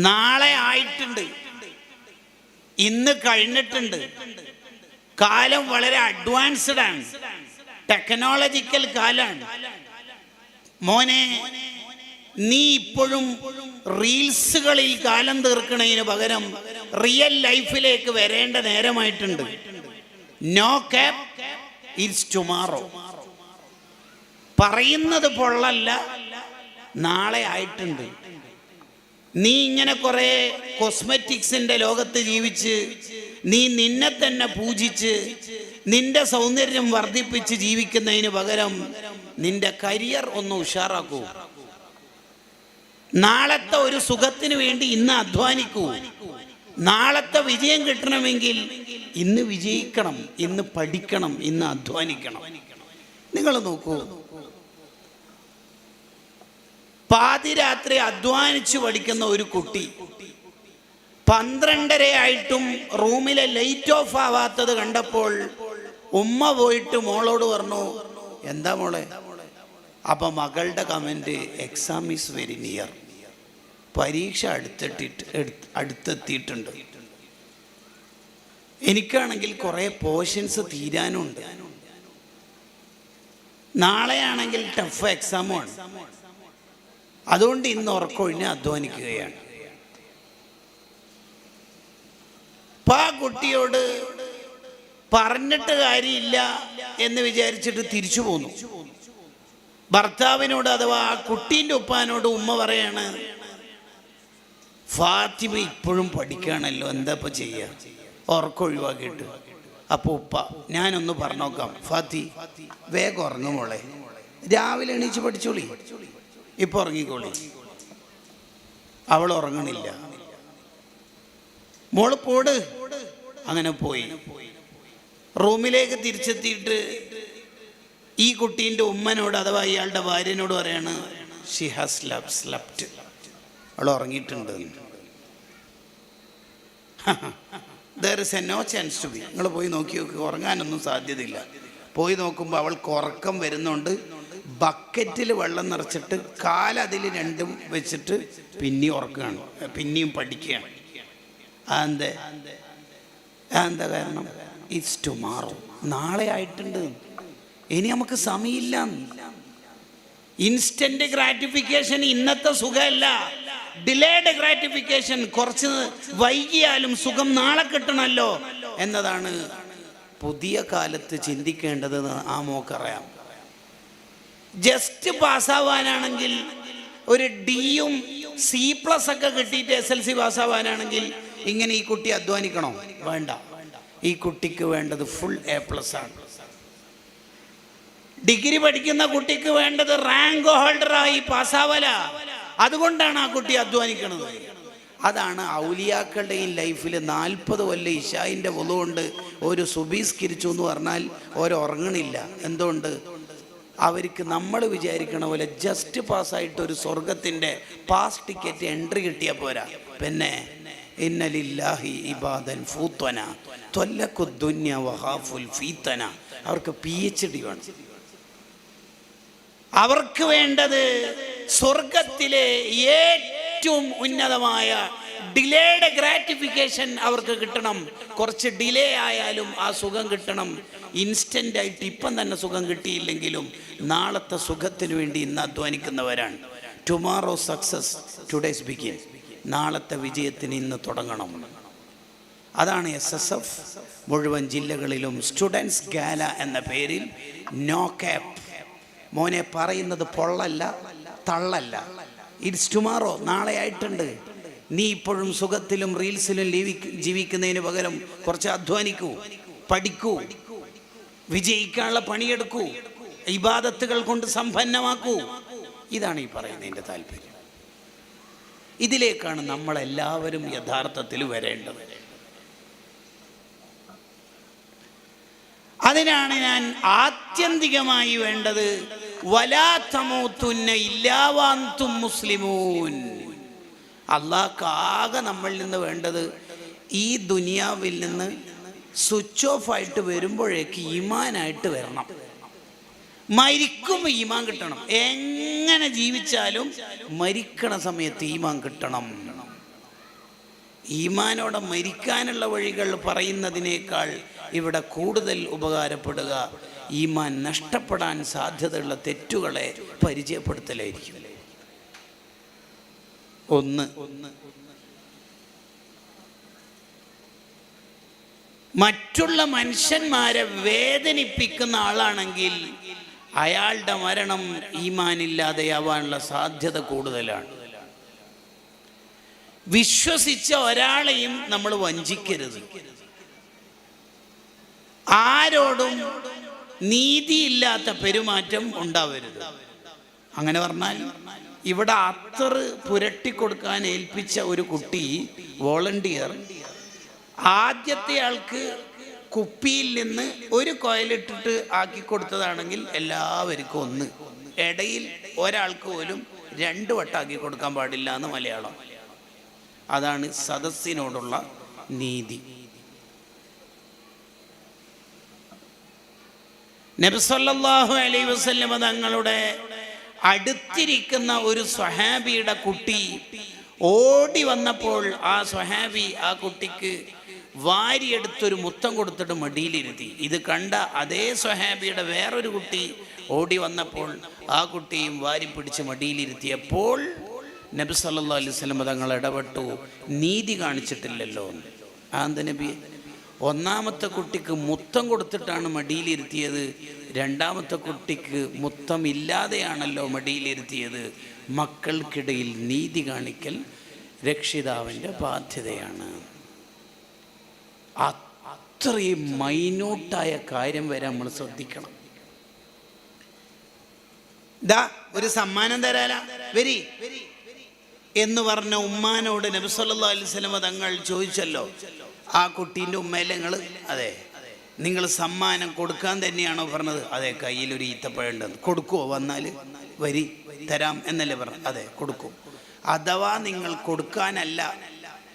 നാളെ ആയിട്ടുണ്ട്, ഇന്ന് കഴിഞ്ഞിട്ടുണ്ട്. കാലം വളരെ അഡ്വാൻസ്ഡ് ആണ്, ടെക്നോളജിക്കൽ കാലാണ്. മോനെ, നീ ഇപ്പോഴും റീൽസുകളിൽ കാലം തീർക്കണതിന് പകരം റിയൽ ലൈഫിലേക്ക് വരേണ്ട നേരമായിട്ടുണ്ട്. No cap, it's tomorrow. പറയുന്നത് പൊള്ളല്ല, നാളെ ആയിട്ടുണ്ട്. നീ ഇങ്ങനെ കുറെ കോസ്മെറ്റിക്സിന്റെ ലോകത്ത് ജീവിച്ച് നീ നിന്നെ തന്നെ പൂജിച്ച് നിന്റെ സൗന്ദര്യം വർദ്ധിപ്പിച്ച് ജീവിക്കുന്നതിന് പകരം നിന്റെ കരിയർ ഒന്ന് ഉഷാറാക്കൂ. നാളത്തെ ഒരു സുഖത്തിന് വേണ്ടി ഇന്ന് അധ്വാനിക്കൂ. നാളത്തെ വിജയം കിട്ടണമെങ്കിൽ ഇന്ന് വിജയിക്കണം, ഇന്ന് പഠിക്കണം, ഇന്ന് അധ്വാനിക്കണം. നിങ്ങൾ നോക്കൂ, പാതിരാത്രി അധ്വാനിച്ചു പഠിക്കുന്ന ഒരു കുട്ടി 12:30 ആയിട്ടും റൂമിലെ ലൈറ്റ് ഓഫ് ആവാത്തത് കണ്ടപ്പോൾ ഉമ്മ പോയിട്ട് മോളോട് പറഞ്ഞു, എന്താ മോളെ? അപ്പൊ മകളുടെ comment, exam is very near. പരീക്ഷ അടുത്തെത്തിയിട്ടുണ്ട്. എനിക്കാണെങ്കിൽ കുറെ പോർഷൻസ് തീരാനുണ്ട്. നാളെയാണെങ്കിൽ ടഫ് എക്സാമാണ്. അതുകൊണ്ട് ഇന്ന് ഉറക്കൊഴിഞ്ഞ് അധ്വാനിക്കുകയാണ്. ആ കുട്ടിയോട് പറഞ്ഞിട്ട് കാര്യമില്ല എന്ന് വിചാരിച്ചിട്ട് തിരിച്ചു പോന്നു. ഭർത്താവിനോട് അഥവാ ആ കുട്ടീൻ്റെ ഉപ്പാനോട് ഉമ്മ പറയാണ്, ഫാത്തിമ ഇപ്പോഴും പഠിക്കുകയാണല്ലോ, എന്താ ഇപ്പം ചെയ്യുക? ഉറക്കൊഴിവാക്കിയിട്ട്. അപ്പോൾ ഉപ്പ, ഞാനൊന്ന് പറഞ്ഞോക്കാം, ഫാത്തി വേഗം ഉറങ്ങും മോളെ, രാവിലെ എണീച്ച് പഠിച്ചോളി, ഇപ്പൊ ഉറങ്ങിക്കോളി. അവൾ ഉറങ്ങണില്ല. മോള് പോട്. അങ്ങനെ പോയി. റൂമിലേക്ക് തിരിച്ചെത്തിയിട്ട് ഈ കുട്ടീൻ്റെ ഉമ്മനോട് അഥവാ ഇയാളുടെ ഭാര്യനോട് പറയാണ്, ഷി ഹാസ് സ്ലെപ്റ്റ്, അവൾ ഉറങ്ങിയിട്ടുണ്ട്. There is a no chance to be. നിങ്ങൾ പോയി നോക്കി നോക്കി, ഉറങ്ങാനൊന്നും സാധ്യതയില്ല. പോയി നോക്കുമ്പോൾ അവൾക്ക് ഉറക്കം വരുന്നുണ്ട്. ബക്കറ്റിൽ വെള്ളം നിറച്ചിട്ട് കാലതിൽ രണ്ടും വെച്ചിട്ട് പിന്നെയും ഉറക്കുകയാണ്, പിന്നെയും പഠിക്കുകയാണ്. എന്താ കാരണം? ഇറ്റ്സ് ടുമാറോ, നാളെ ആയിട്ടുണ്ട്, ഇനി നമുക്ക് സമയമില്ല. ഇൻസ്റ്റന്റ് ഗ്രാറ്റിഫിക്കേഷൻ ഇന്നത്തെ സുഖമല്ല, ഡിലേഡ് ഗ്രാറ്റിഫിക്കേഷൻ. കുറച്ച് വൈകിയാലും സുഖം നാളെ കിട്ടണമല്ലോ എന്നതാണ് പുതിയ കാലത്ത് ചിന്തിക്കേണ്ടത്. ആ മോക്കറിയാം. ജസ്റ്റ് പാസ്സാവാനാണെങ്കിൽ ഒരു ഡിയും C+ ഒക്കെ കിട്ടിയിട്ട് SLC പാസ്സാവാനാണെങ്കിൽ ഇങ്ങനെ ഈ കുട്ടി അധ്വാനിക്കണോ? വേണ്ട. ഈ കുട്ടിക്ക് വേണ്ടത് ഫുൾ A+ ആണ്. ഡിഗ്രി പഠിക്കുന്ന കുട്ടിക്ക് വേണ്ടത് റാങ്ക് ഹോൾഡറായി പാസ്സാവല. അതുകൊണ്ടാണ് ആ കുട്ടി അധ്വാനിക്കുന്നത്. അതാണ് ഔലിയാക്കളുടെയും ലൈഫിൽ 40 കൊല്ലം ഇശായിൻ്റെ വുളുകൊണ്ട് ഒരു സുബീസ്കരിച്ചു എന്ന് പറഞ്ഞാൽ ഉറങ്ങണില്ല. എന്തുകൊണ്ട്? അവർക്ക് നമ്മൾ വിചാരിക്കണ പോലെ ജസ്റ്റ് പാസ്സായിട്ട് ഒരു സ്വർഗത്തിൻ്റെ പാസ് ടിക്കറ്റ് എൻട്രി കിട്ടിയാൽ പോരാ. പിന്നെ ഇന്നലില്ലാഹി ഇബാദൻ ഫൂത്വന ത്വല്ലഖുദ്ദുന്യ വഖാഫുൽ ഫീതന. അവർക്ക് PhD വേണം. അവർക്ക് വേണ്ടത് സ്വർഗത്തിലെ ഏറ്റവും ഉന്നതമായ ഡിലേഡ് ഗ്രാറ്റിഫിക്കേഷൻ അവർക്ക് കിട്ടണം. കുറച്ച് ഡിലേ ആയാലും ആ സുഖം കിട്ടണം. ഇൻസ്റ്റന്റ് ആയിട്ട് ഇപ്പം തന്നെ സുഖം കിട്ടിയില്ലെങ്കിലും നാളത്തെ സുഖത്തിന് വേണ്ടി ഇന്ന് അധ്വാനിക്കുന്നവരാണ്. Tomorrow success today's begin. നാളത്തെ വിജയത്തിന് ഇന്ന് തുടങ്ങണം. അതാണ് SSF മുഴുവൻ ജില്ലകളിലും സ്റ്റുഡൻസ് ഗാല എന്ന പേരിൽ നോ ക്യാപ്. മോനെ, പറയുന്നത് പൊള്ളല്ല, തള്ളല്ല. ഇറ്റ്സ് ടുമാറോ, നാളെ ആയിട്ടുണ്ട്. നീ ഇപ്പോഴും സുഖത്തിലും റീൽസിലും ജീവിക്കുന്നതിന് പകരം കുറച്ച് അധ്വാനിക്കൂ, പഠിക്കൂ, വിജയിക്കാനുള്ള പണിയെടുക്കൂ, ഇബാദത്തുകൾ കൊണ്ട് സമ്പന്നമാക്കൂ. ഇതാണ് ഈ പറയുന്നതിൻ്റെ താല്പര്യം. ഇതിലേക്കാണ് നമ്മളെല്ലാവരും യഥാർത്ഥത്തിൽ വരേണ്ടത്. അതിനാണ് ഞാൻ ആത്യന്തികമായി വേണ്ടത്, വലാ തമൂതുന്ന ഇല്ലാ വഅൻതും മുസ്ലിമൂൻ. അള്ളാഹ്ക്കാകെ നമ്മളിൽ നിന്ന് വേണ്ടത് ഈ ദുനിയാവിൽ നിന്ന് സ്വിച്ച് ഓഫ് ആയിട്ട് വരുമ്പോഴേക്ക് ഈമാനായിട്ട് വരണം. മരിക്കുമ്പോൾ ഈമാൻ കിട്ടണം. എങ്ങനെ ജീവിച്ചാലും മരിക്കണ സമയത്ത് ഈമാൻ കിട്ടണം. ഈമാനോടെ മരിക്കാനുള്ള വഴികൾ പറയുന്നതിനേക്കാൾ ഇവിടെ കൂടുതൽ ഉപകാരപ്പെടുക ഈമാൻ നഷ്ടപ്പെടാൻ സാധ്യതയുള്ള തെറ്റുകളെ പരിചയപ്പെടുത്തലായിരിക്കും. ഒന്ന്, മറ്റുള്ള മനുഷ്യന്മാരെ വേദനിപ്പിക്കുന്ന ആളാണെങ്കിൽ അയാളുടെ മരണം ഈമാനില്ലാതെയാവാനുള്ള സാധ്യത കൂടുതലാണ്. വിശ്വസിച്ച ഒരാളെയും നമ്മൾ വഞ്ചിക്കരുത്. ആരോടും നീതിയില്ലാത്ത പെരുമാറ്റം ഉണ്ടാവരുത്. അങ്ങനെ പറഞ്ഞാൽ ഇവിടെ അത്തർ പുരട്ടിക്കൊടുക്കാൻ ഏൽപ്പിച്ച ഒരു കുട്ടി വോളണ്ടിയർ ആദ്യത്തെ ആൾക്ക് കുപ്പിയിൽ നിന്ന് ഒരു കോയിലിട്ടിട്ട് ആക്കി കൊടുത്തതാണെങ്കിൽ എല്ലാവർക്കും ഒന്ന്, ഇടയിൽ ഒരാൾക്ക് പോലും 2 വട്ടാക്കി കൊടുക്കാൻ പാടില്ല എന്ന് മലയാളം. അതാണ് സദസ്സിനോടുള്ള നീതി. നബി സല്ലല്ലാഹു അലൈഹി വസല്ലം തങ്ങളുടെ അടുത്തിരിക്കുന്ന ഒരു സ്വഹാബിയുടെ കുട്ടി ഓടി വന്നപ്പോൾ ആ സ്വഹാബി ആ കുട്ടിക്ക് വാരിയെടുത്തൊരു മുത്തം കൊടുത്തിട്ട് മടിയിലിരുത്തി. ഇത് കണ്ട അതേ സ്വഹാബിയുടെ വേറൊരു കുട്ടി ഓടി വന്നപ്പോൾ ആ കുട്ടിയും വാരി പിടിച്ച് മടിയിലിരുത്തിയപ്പോൾ നബി സല്ലല്ലാഹു അലൈഹി വസല്ലം തങ്ങൾ ഇടപെട്ടു, നീതി കാണിച്ചിട്ടില്ലല്ലോ. ആന്ത നബി, ഒന്നാമത്തെ കുട്ടിക്ക് മുത്തം കൊടുത്തിട്ടാണ് മടിയിലിരുത്തിയത്, രണ്ടാമത്തെ കുട്ടിക്ക് മുത്തം ഇല്ലാതെയാണല്ലോ മടിയിലിരുത്തിയത്. മക്കൾക്കിടയിൽ നീതി കാണിക്കൽ രക്ഷിതാവിൻ്റെ ബാധ്യതയാണ്. അത്രയും മൈന്യൂട്ടായ കാര്യം വരെ നമ്മൾ ശ്രദ്ധിക്കണം. ദാ ഒരു സമ്മാനം തരാല വരി എന്ന് പറഞ്ഞ ഉമ്മാനോട് നബി സല്ലല്ലാഹു അലൈഹി വസല്ലം തങ്ങൾ ചോദിച്ചല്ലോ, ആ കുട്ടീൻ്റെ ഉമ്മയിലെ നിങ്ങൾ, അതെ നിങ്ങൾ സമ്മാനം കൊടുക്കാൻ തന്നെയാണോ പറഞ്ഞത്? അതെ, കയ്യിലൊരു ഈത്തപ്പഴം ഉണ്ടെന്ന്. കൊടുക്കുമോ? വന്നാൽ വരി തരാം എന്നല്ലേ പറഞ്ഞു? അതെ കൊടുക്കും. അഥവാ നിങ്ങൾ കൊടുക്കാനല്ല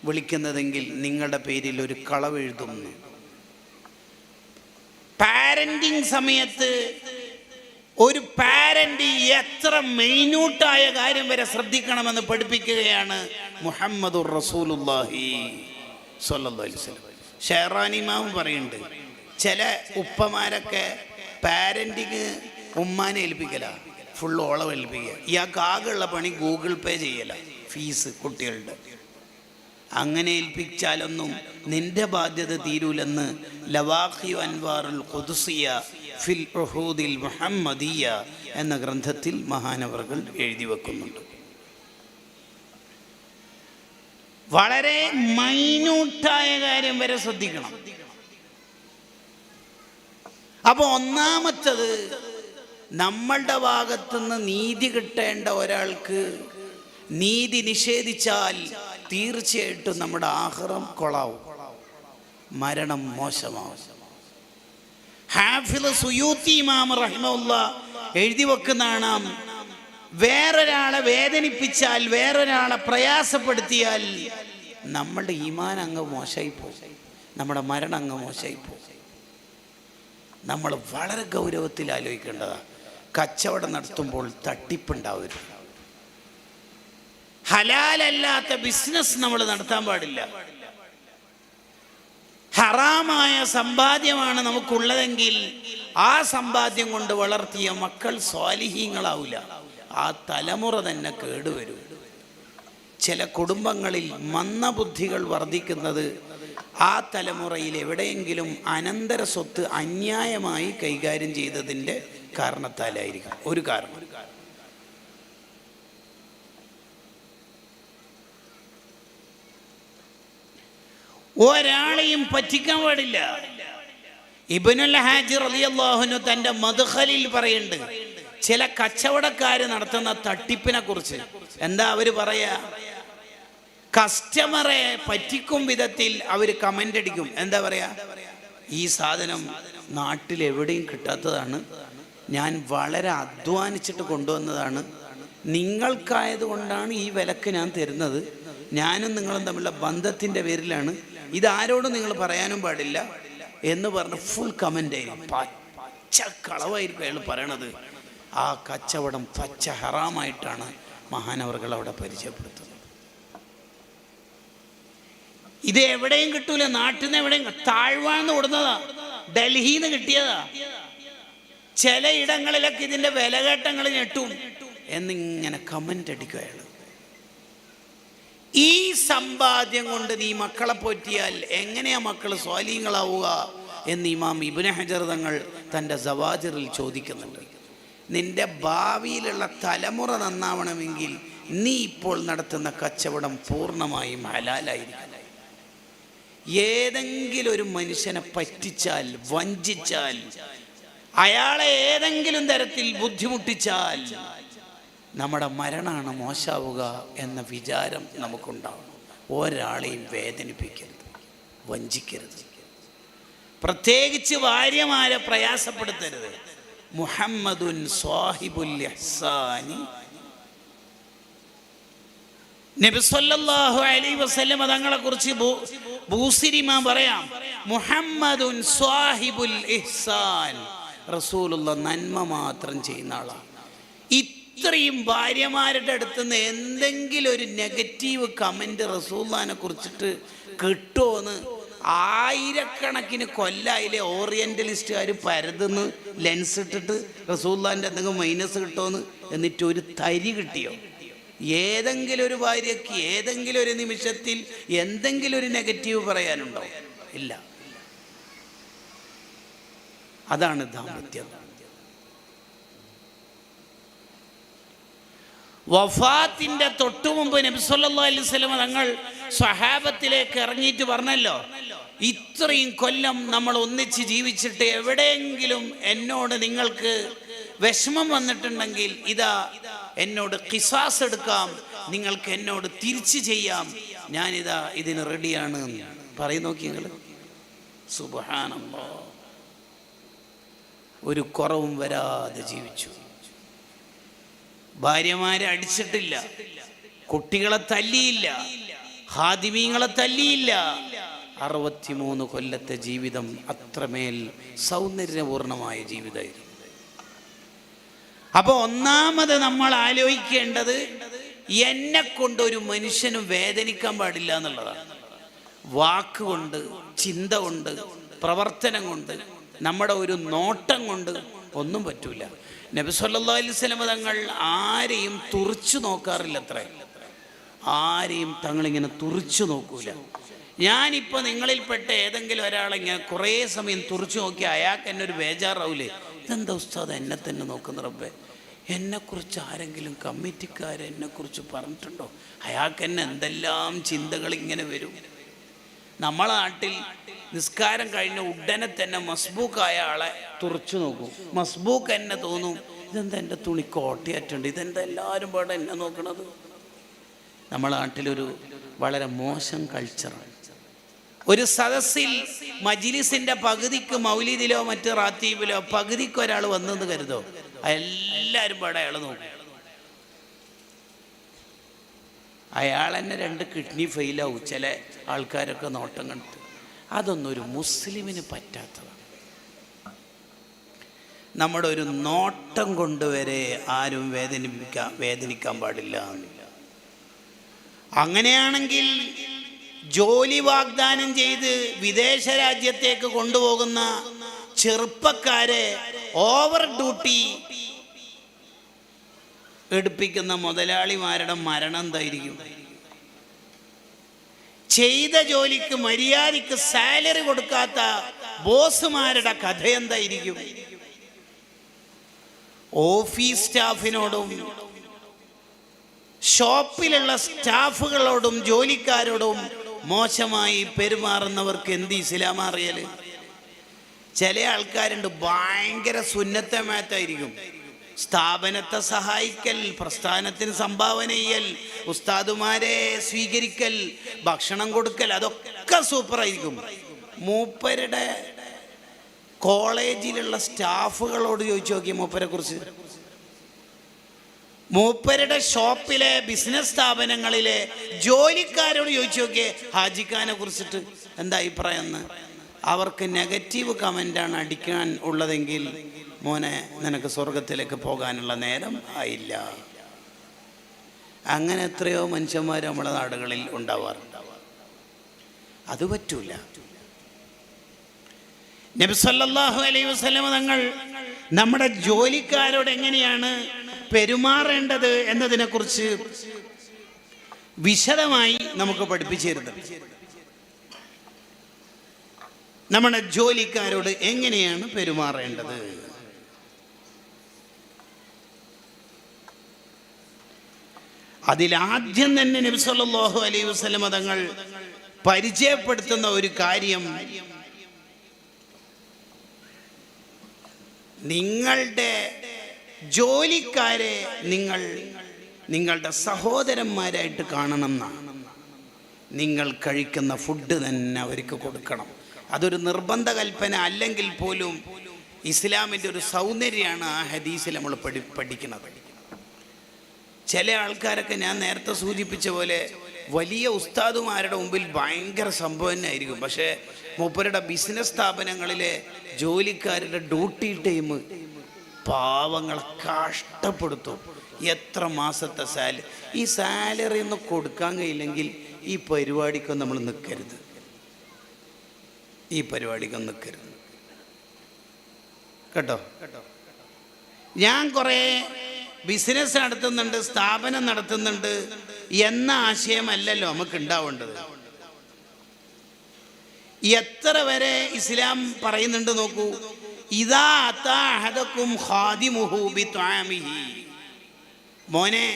വിളിക്കുന്നതെങ്കിൽ നിങ്ങളുടെ പേരിൽ ഒരു കളവെഴുതുന്നു. പാരന്റിങ് സമയത്ത് ഒരു പാരന്റ് എത്ര മൈന്യൂട്ടായ കാര്യം വരെ ശ്രദ്ധിക്കണമെന്ന് പഠിപ്പിക്കുകയാണ് മുഹമ്മദുർ റസൂലുള്ളാഹി സ്വല്ലല്ലാഹു അലൈഹി വസല്ലം. ഷെഹറാനി ഇമാം പറയുന്നുണ്ട്, ചില ഉപ്പമാരൊക്കെ പാരന്റിങ് ഉമ്മാനെ ഏൽപ്പിക്കല, ഫുള്ള് ഓളം ഏൽപ്പിക്കുക. ഇയാൾക്ക് ആകെയുള്ള പണി ഗൂഗിൾ പേ ചെയ്യല ഫീസ് കുട്ടികളുടെ. അങ്ങനെ ഏൽപ്പിച്ചാലൊന്നും നിന്റെ ബാധ്യത തീരൂലെന്ന് ലവാഖിയു അൻവാറുൽ ഖുദ്സിയ ഫിൽ ഉഹൂദിൽ മുഹമ്മദിയ എന്ന ഗ്രന്ഥത്തിൽ മഹാനവറുകൾ എഴുതി വെക്കുന്നുണ്ട്. വളരെ മൈന്യൂട്ടായ കാര്യം വരെ ശ്രദ്ധിക്കണം. അപ്പൊ ഒന്നാമത്തത്, നമ്മളുടെ ഭാഗത്തുനിന്ന് നീതി കിട്ടേണ്ട ഒരാൾക്ക് നീതി നിഷേധിച്ചാൽ തീർച്ചയായിട്ടും നമ്മുടെ ആഖിറം കൊളാവും, മരണം മോശമാവും. ഹാഫിള് സുയൂത്തി ഇമാം റഹിമഹുല്ലാഹ് എഴുതി വെക്കുന്നതാണ്, വേറൊരാളെ വേദനിപ്പിച്ചാൽ, വേറൊരാളെ പ്രയാസപ്പെടുത്തിയാൽ നമ്മളുടെ ഈമാൻ അങ്ങ് മോശമായിപ്പോകും, നമ്മുടെ മരണം അങ്ങ് മോശമായിപ്പോകും. നമ്മൾ വളരെ ഗൗരവത്തിൽ ആലോചിക്കേണ്ടതാണ്. കച്ചവടം നടത്തുമ്പോൾ തട്ടിപ്പുണ്ടാവരുത്. ഹലാലല്ലാത്ത ബിസിനസ് നമ്മൾ നടത്താൻ പാടില്ല. ഹറാമായ സമ്പാദ്യമാണ് നമുക്കുള്ളതെങ്കിൽ ആ സമ്പാദ്യം കൊണ്ട് വളർത്തിയ മക്കൾ സ്വാലിഹീങ്ങളാവില്ല, ആ തലമുറ തന്നെ കേടുവരും. ചില കുടുംബങ്ങളിൽ മന്ദബുദ്ധികൾ വർദ്ധിക്കുന്നത് ആ തലമുറയിൽ എവിടെയെങ്കിലും അനന്തര സ്വത്ത് അന്യായമായി കൈകാര്യം ചെയ്തതിൻ്റെ കാരണത്താലായിരിക്കും. ഒരു കാരണം. ഒരാളെയും പറ്റിക്കാൻ പാടില്ല. ഇബ്നുൽ ഹാജി റളിയല്ലാഹു അൻഹു തൻ്റെ മദ്ഖലിൽ പറയുന്നുണ്ട്, ചില കച്ചവടക്കാര് നടത്തുന്ന തട്ടിപ്പിനെ കുറിച്ച്. എന്താ അവര് പറയാ? കസ്റ്റമറെ പറ്റിക്കും വിധത്തിൽ അവർ കമൻ്റ് അടിക്കും. എന്താ പറയാ? ഈ സാധനം നാട്ടിൽ എവിടെയും കിട്ടാത്തതാണ്, ഞാൻ വളരെ അധ്വാനിച്ചിട്ട് കൊണ്ടുവന്നതാണ്, നിങ്ങൾക്കായതുകൊണ്ടാണ് ഈ വിലക്ക് ഞാൻ തരുന്നത്, ഞാനും നിങ്ങളും തമ്മിലുള്ള ബന്ധത്തിൻ്റെ പേരിലാണ്, ഇതാരോടും നിങ്ങൾ പറയാനും പാടില്ല എന്ന് പറഞ്ഞ് ഫുൾ കമൻ്റ് ആയിരിക്കും. പച്ച കളവായിരിക്കും അയാൾ പറയണത്. ആ കച്ചവടം പച്ച ഹറാമായിട്ടാണ് മഹാനവറുകൾ അവിടെ പരിചയപ്പെടുത്തുന്നത്. ഇത് എവിടെയും കിട്ടൂല, നാട്ടിൽ നിന്ന് എവിടെയും. താഴ്വാന്ന് കൊടുന്നതാ, ഡൽഹിന്ന് കിട്ടിയതാ. ചില ഇടങ്ങളിലൊക്കെ ഇതിന്റെ വിലകേട്ടങ്ങൾ ഞെട്ടും എന്നിങ്ങനെ കമന്റ് അടിക്കുക അയാൾ. ഈ സമ്പാദ്യം കൊണ്ട് നീ മക്കളെ പോറ്റിയാൽ എങ്ങനെയാ മക്കൾ സ്വാലിഹീങ്ങളാവുക എന്ന് ഇമാം ഇബ്നു ഹജർ തങ്ങൾ തൻ്റെ സവാജിറിൽ ചോദിക്കുന്നുണ്ട്. നിന്റെ ഭാവിയിലുള്ള തലമുറ നന്നാവണമെങ്കിൽ നീ ഇപ്പോൾ നടത്തുന്ന കച്ചവടം പൂർണ്ണമായും ഹലാലായിരിക്കണം. ഏതെങ്കിലും ഒരു മനുഷ്യനെ പറ്റിച്ചാൽ, വഞ്ചിച്ചാൽ, അയാളെ ഏതെങ്കിലും തരത്തിൽ ബുദ്ധിമുട്ടിച്ചാൽ നമ്മുടെ മരണമാണ് മോശാവുക എന്ന വിചാരം നമുക്കുണ്ടാവും. ഒരാളെയും വേദനിപ്പിക്കരുത്, വഞ്ചിക്കരുത്, പ്രത്യേകിച്ച് ഭാര്യമാരെ പ്രയാസപ്പെടുത്തരുത്. മുഹമ്മദുൻ സ്വാഹിബുൽ ഇഹ്സാനി, നബി സല്ലല്ലാഹു അലൈഹി വസല്ലം തങ്ങളെ കുറിച്ച് ബൂസിരിമാ പറയാം, മുഹമ്മദുൻ സ്വാഹിബുൽ ഇഹ്സാൻ, റസൂലുള്ള നന്മ മാത്രം ചെയ്യുന്ന ആളാണ്. ഇത്രയും ഭാര്യമാരുടെ അടുത്ത് നിന്ന് എന്തെങ്കിലും ഒരു നെഗറ്റീവ് കമന്റ് റസൂലുള്ളാഹിനെ കുറിച്ചിട്ട് കിട്ടുമോന്ന് ആയിരക്കണക്കിന് കൊല്ലായിലെ ഓറിയന്റലിസ്റ്റുകാർ പരതുന്ന് ലെൻസ് ഇട്ടിട്ട് റസൂലുള്ളാഹിന്റെ എന്തെങ്കിലും മൈനസ് കിട്ടുമോന്ന്. എന്നിട്ട് ഒരു തരി കിട്ടിയോ? ഏതെങ്കിലും ഒരു ഭാര്യയ്ക്ക് ഏതെങ്കിലും ഒരു നിമിഷത്തിൽ എന്തെങ്കിലും ഒരു നെഗറ്റീവ് പറയാനുണ്ടോ? ഇല്ല. അതാണ് ദാമ്പത്യം. വഫാത്തിന്റെ തൊട്ടു മുമ്പ് നബി സല്ലല്ലാഹു അലൈഹി വസല്ലം തങ്ങൾ സ്വഹാബത്തിലേക്ക് ഇറങ്ങിയിട്ട് പറഞ്ഞല്ലോ, ഇത്രയും കൊല്ലം നമ്മൾ ഒന്നിച്ച് ജീവിച്ചിട്ട് എവിടെയെങ്കിലും എന്നോട് നിങ്ങൾക്ക് വിഷമം വന്നിട്ടുണ്ടെങ്കിൽ ഇതാ എന്നോട് ഖിസാസ് എടുക്കാം, നിങ്ങൾക്ക് എന്നോട് തിരിച്ചു ചെയ്യാം, ഞാനിതാ ഇതിന് റെഡിയാണ് പറയും. നോക്കി നിങ്ങൾ, സുബ്ഹാനല്ലാഹ്, ഒരു കുറവും വരാതെ ജീവിച്ചു. ഭാര്യമാരെ അടിച്ചിട്ടില്ല, കുട്ടികളെ തല്ലിയില്ല, ഹാദിമീങ്ങളെ തല്ലിയില്ല. 63 കൊല്ലത്തെ ജീവിതം അത്രമേൽ സൗന്ദര്യപൂർണമായ ജീവിതമായിരുന്നു. അപ്പൊ ഒന്നാമത് നമ്മൾ ആലോചിക്കേണ്ടത്, എന്നെ കൊണ്ട് ഒരു മനുഷ്യനും വേദനിക്കാൻ പാടില്ല എന്നുള്ളതാണ്. വാക്കുകൊണ്ട്, ചിന്ത കൊണ്ട്, പ്രവർത്തനം കൊണ്ട്, നമ്മുടെ ഒരു നോട്ടം കൊണ്ട് ഒന്നും പറ്റൂല. നബി സല്ലല്ലാഹു അലൈഹി വസല്ലം തങ്ങൾ ആരെയും തുറിച്ചു നോക്കാറില്ല. ആരെയും തങ്ങളിങ്ങനെ തുറിച്ചു നോക്കൂല. ഞാനിപ്പോൾ നിങ്ങളിൽപ്പെട്ട ഏതെങ്കിലും ഒരാളിങ്ങനെ കുറേ സമയം തുറിച്ചു നോക്കി അയാൾക്ക് എന്നെ ഒരു ബേജാറാവൂലേ? ഇതെന്താ ഉസ്താദ് എന്നെ തന്നെ നോക്കുന്ന റബ്ബേ, എന്നെക്കുറിച്ച് ആരെങ്കിലും കമ്മിറ്റിക്കാരെന്നെക്കുറിച്ച് പറഞ്ഞിട്ടുണ്ടോ? അയാൾക്ക് എന്നെ എന്തെല്ലാം ചിന്തകൾ ഇങ്ങനെ വരും. നമ്മളെ നാട്ടിൽ നിസ്കാരം കഴിഞ്ഞ ഉടനെ തന്നെ മസ്ബൂക്കായ ആളെ തുറച്ചു നോക്കും. മസ്ബൂക്ക് എന്നെ തോന്നും, ഇതെന്താ എൻ്റെ തുണി കോട്ടയായിട്ടുണ്ട്, ഇതെന്താ എല്ലാവരും പാടെ എന്നെ നോക്കണത്. നമ്മളെ നാട്ടിലൊരു വളരെ മോശം കൾച്ചറാണ്. ഒരു സദസ്സിൽ മജ്ലിസിന്റെ പകുതിക്ക് മൗലിദിലോ മറ്റ് റാത്തീബിലോ പകുതിക്ക് ഒരാൾ വന്നെന്ന് കരുതോ, എല്ലാവരും പാടെ അയാൾ നോക്കും. അയാൾ തന്നെ 2 കിഡ്നി ഫെയിലാവും ചില ആൾക്കാരൊക്കെ നോട്ടം കണ്ടിട്ട്. അതൊന്നും ഒരു മുസ്ലിമിന് പറ്റാത്തതാണ്. നമ്മുടെ ഒരു നോട്ടം കൊണ്ടുവരെ ആരും വേദനിക്കാൻ പാടില്ല. അങ്ങനെയാണെങ്കിൽ ജോലി വാഗ്ദാനം ചെയ്ത് വിദേശ രാജ്യത്തേക്ക് കൊണ്ടുപോകുന്ന ചെറുപ്പക്കാരെ ഓവർ ഡ്യൂട്ടി എടുപ്പിക്കുന്ന മുതലാളിമാരുടെ മരണം എന്തായിരിക്കും? ചെയ്ത ജോലിക്ക് മര്യാദയ്ക്ക് സാലറി കൊടുക്കാത്ത ബോസുമാരുടെ കഥ എന്തായിരിക്കും? ഓഫീസ് സ്റ്റാഫിനോടും ഷോപ്പിലുള്ള സ്റ്റാഫുകളോടും ജോലിക്കാരോടും മോശമായി പെരുമാറുന്നവർക്ക് എന്ത് ഇസ്ലാം അറിയല്? ചില ആൾക്കാരുണ്ട് ഭയങ്കര സുന്നത്തമായിട്ടായിരിക്കും. സ്ഥാപനത്തെ സഹായിക്കൽ, പ്രസ്ഥാനത്തിന് സംഭാവന ചെയ്യൽ, ഉസ്താദുമാരെ സ്വീകരിക്കൽ, ഭക്ഷണം കൊടുക്കൽ, അതൊക്കെ സൂപ്പറായിരിക്കും. മൂപ്പരുടെ കോളേജിലുള്ള സ്റ്റാഫുകളോട് ചോദിച്ചു നോക്കി മൂപ്പരെ കുറിച്ച്, മൂപ്പരുടെ ഷോപ്പിലെ ബിസിനസ് സ്ഥാപനങ്ങളിലെ ജോലിക്കാരോട് ചോദിച്ചു നോക്കിയേ ഹാജിഖാനെ കുറിച്ചിട്ട് എന്താ അഭിപ്രായം എന്ന്. അവർക്ക് നെഗറ്റീവ് കമൻ്റാണ് അടിക്കാൻ ഉള്ളതെങ്കിൽ മോനെ നിനക്ക് സ്വർഗത്തിലേക്ക് പോകാനുള്ള നേരം ആയില്ല. അങ്ങനെ എത്രയോ മനുഷ്യന്മാർ നമ്മുടെ നാടുകളിൽ ഉണ്ടാവാറുണ്ട്. അത് പറ്റൂല. നബി സല്ലല്ലാഹു അലൈഹി വസല്ലം തങ്ങൾ നമ്മുടെ ജോലിക്കാരോട് എങ്ങനെയാണ് പെരുമാറേണ്ടത് എന്നതിനെക്കുറിച്ച് വിശദമായി നമുക്ക് പഠിപ്പിച്ചു തരുന്നത്. നമ്മുടെ ജോലിക്കാരോട് എങ്ങനെയാണ് പെരുമാറേണ്ടത്? അതിലാദ്യം തന്നെ നബി സല്ലല്ലാഹു അലൈഹി വസല്ലം തങ്ങൾ പരിചയപ്പെടുത്തുന്ന ഒരു കാര്യം, നിങ്ങളുടെ ജോലിക്കാരെ നിങ്ങളുടെ സഹോദരന്മാരായിട്ട് കാണണം എന്നാണ്. നിങ്ങൾ കഴിക്കുന്ന ഫുഡ് തന്നെ അവർക്ക് കൊടുക്കണം. അതൊരു നിർബന്ധ കൽപ്പന അല്ലെങ്കിൽ പോലും ഇസ്ലാമിൻ്റെ ഒരു സൗന്ദര്യമാണ് ആ ഹദീസിൽ നമ്മൾ പഠിക്കുന്നത്. ചില ആൾക്കാരൊക്കെ ഞാൻ നേരത്തെ സൂചിപ്പിച്ച പോലെ വലിയ ഉസ്താദുമാരുടെ മുമ്പിൽ ഭയങ്കര സംഭവം തന്നെയായിരിക്കും. പക്ഷേ മൂപ്പരുടെ ബിസിനസ് സ്ഥാപനങ്ങളിലെ ജോലിക്കാരുടെ ഡ്യൂട്ടി ടൈം പാവങ്ങളെ കഷ്ടപ്പെടുത്തും. എത്ര മാസത്തെ സാലറി, ഈ സാലറി ഒന്നും കൊടുക്കാൻ കഴിയില്ലെങ്കിൽ ഈ പരിപാടിക്കൊന്നും നമ്മൾ നിൽക്കരുത്, ഈ പരിപാടിക്കൊന്നും നിൽക്കരുത് കേട്ടോ. ഞാൻ കുറേ ബിസിനസ് നടത്തുന്നുണ്ട്, സ്ഥാപനം നടത്തുന്നുണ്ട് എന്ന ആശയമല്ലല്ലോ നമുക്ക് ഉണ്ടാവേണ്ടത്. എത്ര വരെ ഇസ്ലാം പറയുന്നുണ്ട് നോക്കൂ. ഇദാ അതാ അഹദകും ഖാദിമുഹു ബിത്വാമിഹി, മോനെ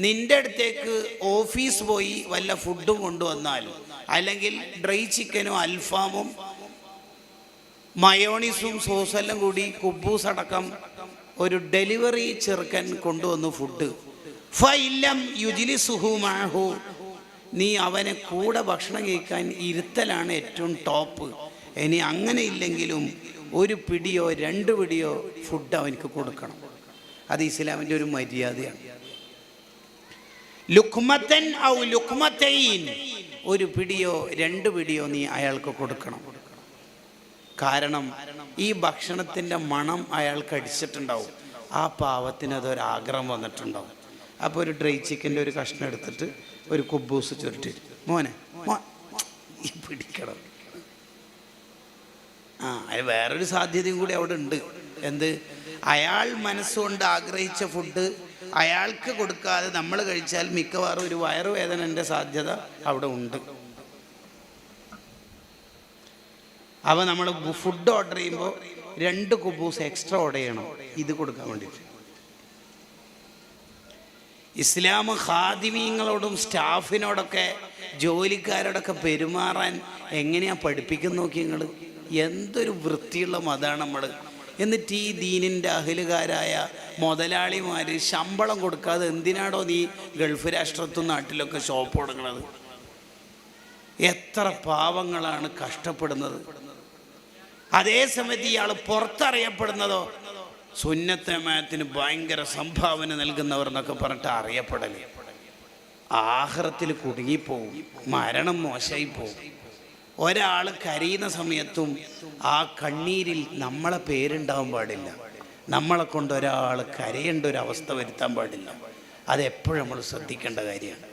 നിന്റെ അടുത്തേക്ക് ഓഫീസ് പോയി വല്ല ഫുഡും കൊണ്ടുവന്നാൽ, അല്ലെങ്കിൽ ഡ്രൈ ചിക്കനും അൽഫാമും മയോണീസും സോസെല്ലാം കൂടി കുബൂസ് അടക്കം ഒരു ഡെലിവറി ചെറുക്കൻ കൊണ്ടുവന്നു ഫുഡ്, ഫഇല്ലം യുജ്ലിസുഹു മഅഹു, നീ അവനെ കൂടെ ഭക്ഷണം കഴിക്കാൻ ഇരുത്തലാണ് ഏറ്റവും ടോപ്പ്. ഇനി അങ്ങനെ ഇല്ലെങ്കിലും ഒരു പിടിയോ 2 പിടിയോ ഫുഡ് അവനക്ക് കൊടുക്കണം. അത് ഇസ്ലാമിൻ്റെ ഒരു മര്യാദയാണ്. ലുക്മത്തൻ ഔ ലുക്മത്തൈൻ, ഒരു പിടിയോ 2 പിടിയോ നീ അയാൾക്ക് കൊടുക്കണം. കാരണം ഈ ഭക്ഷണത്തിൻ്റെ മണം അയാൾക്ക് അടിച്ചിട്ടുണ്ടാവും, ആ പാവത്തിന് അതൊരാഗ്രഹം വന്നിട്ടുണ്ടാവും. അപ്പോൾ ഒരു ഡ്രൈ ചിക്കൻ്റെ ഒരു കഷ്ണം എടുത്തിട്ട് ഒരു കുബൂസ് ചുരുട്ടി, മോനെ ഈ പിടിക്കണം. അത് വേറൊരു സാധ്യതയും കൂടി അവിടെ ഉണ്ട്. എന്ത്? അയാൾ മനസ്സുകൊണ്ട് ആഗ്രഹിച്ച ഫുഡ് അയാൾക്ക് കൊടുക്കാതെ നമ്മൾ കഴിച്ചാൽ മിക്കവാറും ഒരു വയറുവേദനൻ്റെ സാധ്യത അവിടെ ഉണ്ട്. അപ്പോൾ നമ്മൾ ഫുഡ് ഓർഡർ ചെയ്യുമ്പോൾ 2 കുബൂസ് എക്സ്ട്രാ ഓർഡർ ചെയ്യണം ഇത് കൊടുക്കാൻ വേണ്ടിയിട്ട്. ഇസ്ലാം ഖാദിമീങ്ങളോടും സ്റ്റാഫിനോടൊക്കെ ജോലിക്കാരോടൊക്കെ പെരുമാറാൻ എങ്ങനെയാണ് പഠിപ്പിക്കുന്ന നോക്കി നിങ്ങൾ. എന്തൊരു വൃത്തിയുള്ള മതമാണ് നമ്മൾ. എന്നിട്ട് ഈ ദീനിൻ്റെ അഹിലുകാരായ മുതലാളിമാർ ശമ്പളം കൊടുക്കാതെ എന്തിനാണോ നീ ഗൾഫ് രാഷ്ട്രത്തും നാട്ടിലൊക്കെ ഷോപ്പ് തുടങ്ങുന്നത്? എത്ര പാവങ്ങളാണ് കഷ്ടപ്പെടുന്നത്. അതേസമയത്ത് ഇയാൾ പുറത്തറിയപ്പെടുന്നതോ സുന്നത്ത് ജമാഅത്തിന് ഭയങ്കര സംഭാവന നൽകുന്നവർ എന്നൊക്കെ പറഞ്ഞിട്ട് അറിയപ്പെടല്. ആഖിറത്തിൽ കുടുങ്ങിപ്പോവും, മരണം മോശമായി പോവും. ഒരാൾ കരയുന്ന സമയത്തും ആ കണ്ണീരിൽ നമ്മളെ പേരുണ്ടാവാൻ പാടില്ല. നമ്മളെ കൊണ്ട് ഒരാൾ കരയേണ്ട ഒരു അവസ്ഥ വരുത്താൻ പാടില്ല. അതെപ്പോഴും നമ്മൾ ശ്രദ്ധിക്കേണ്ട കാര്യമാണ്.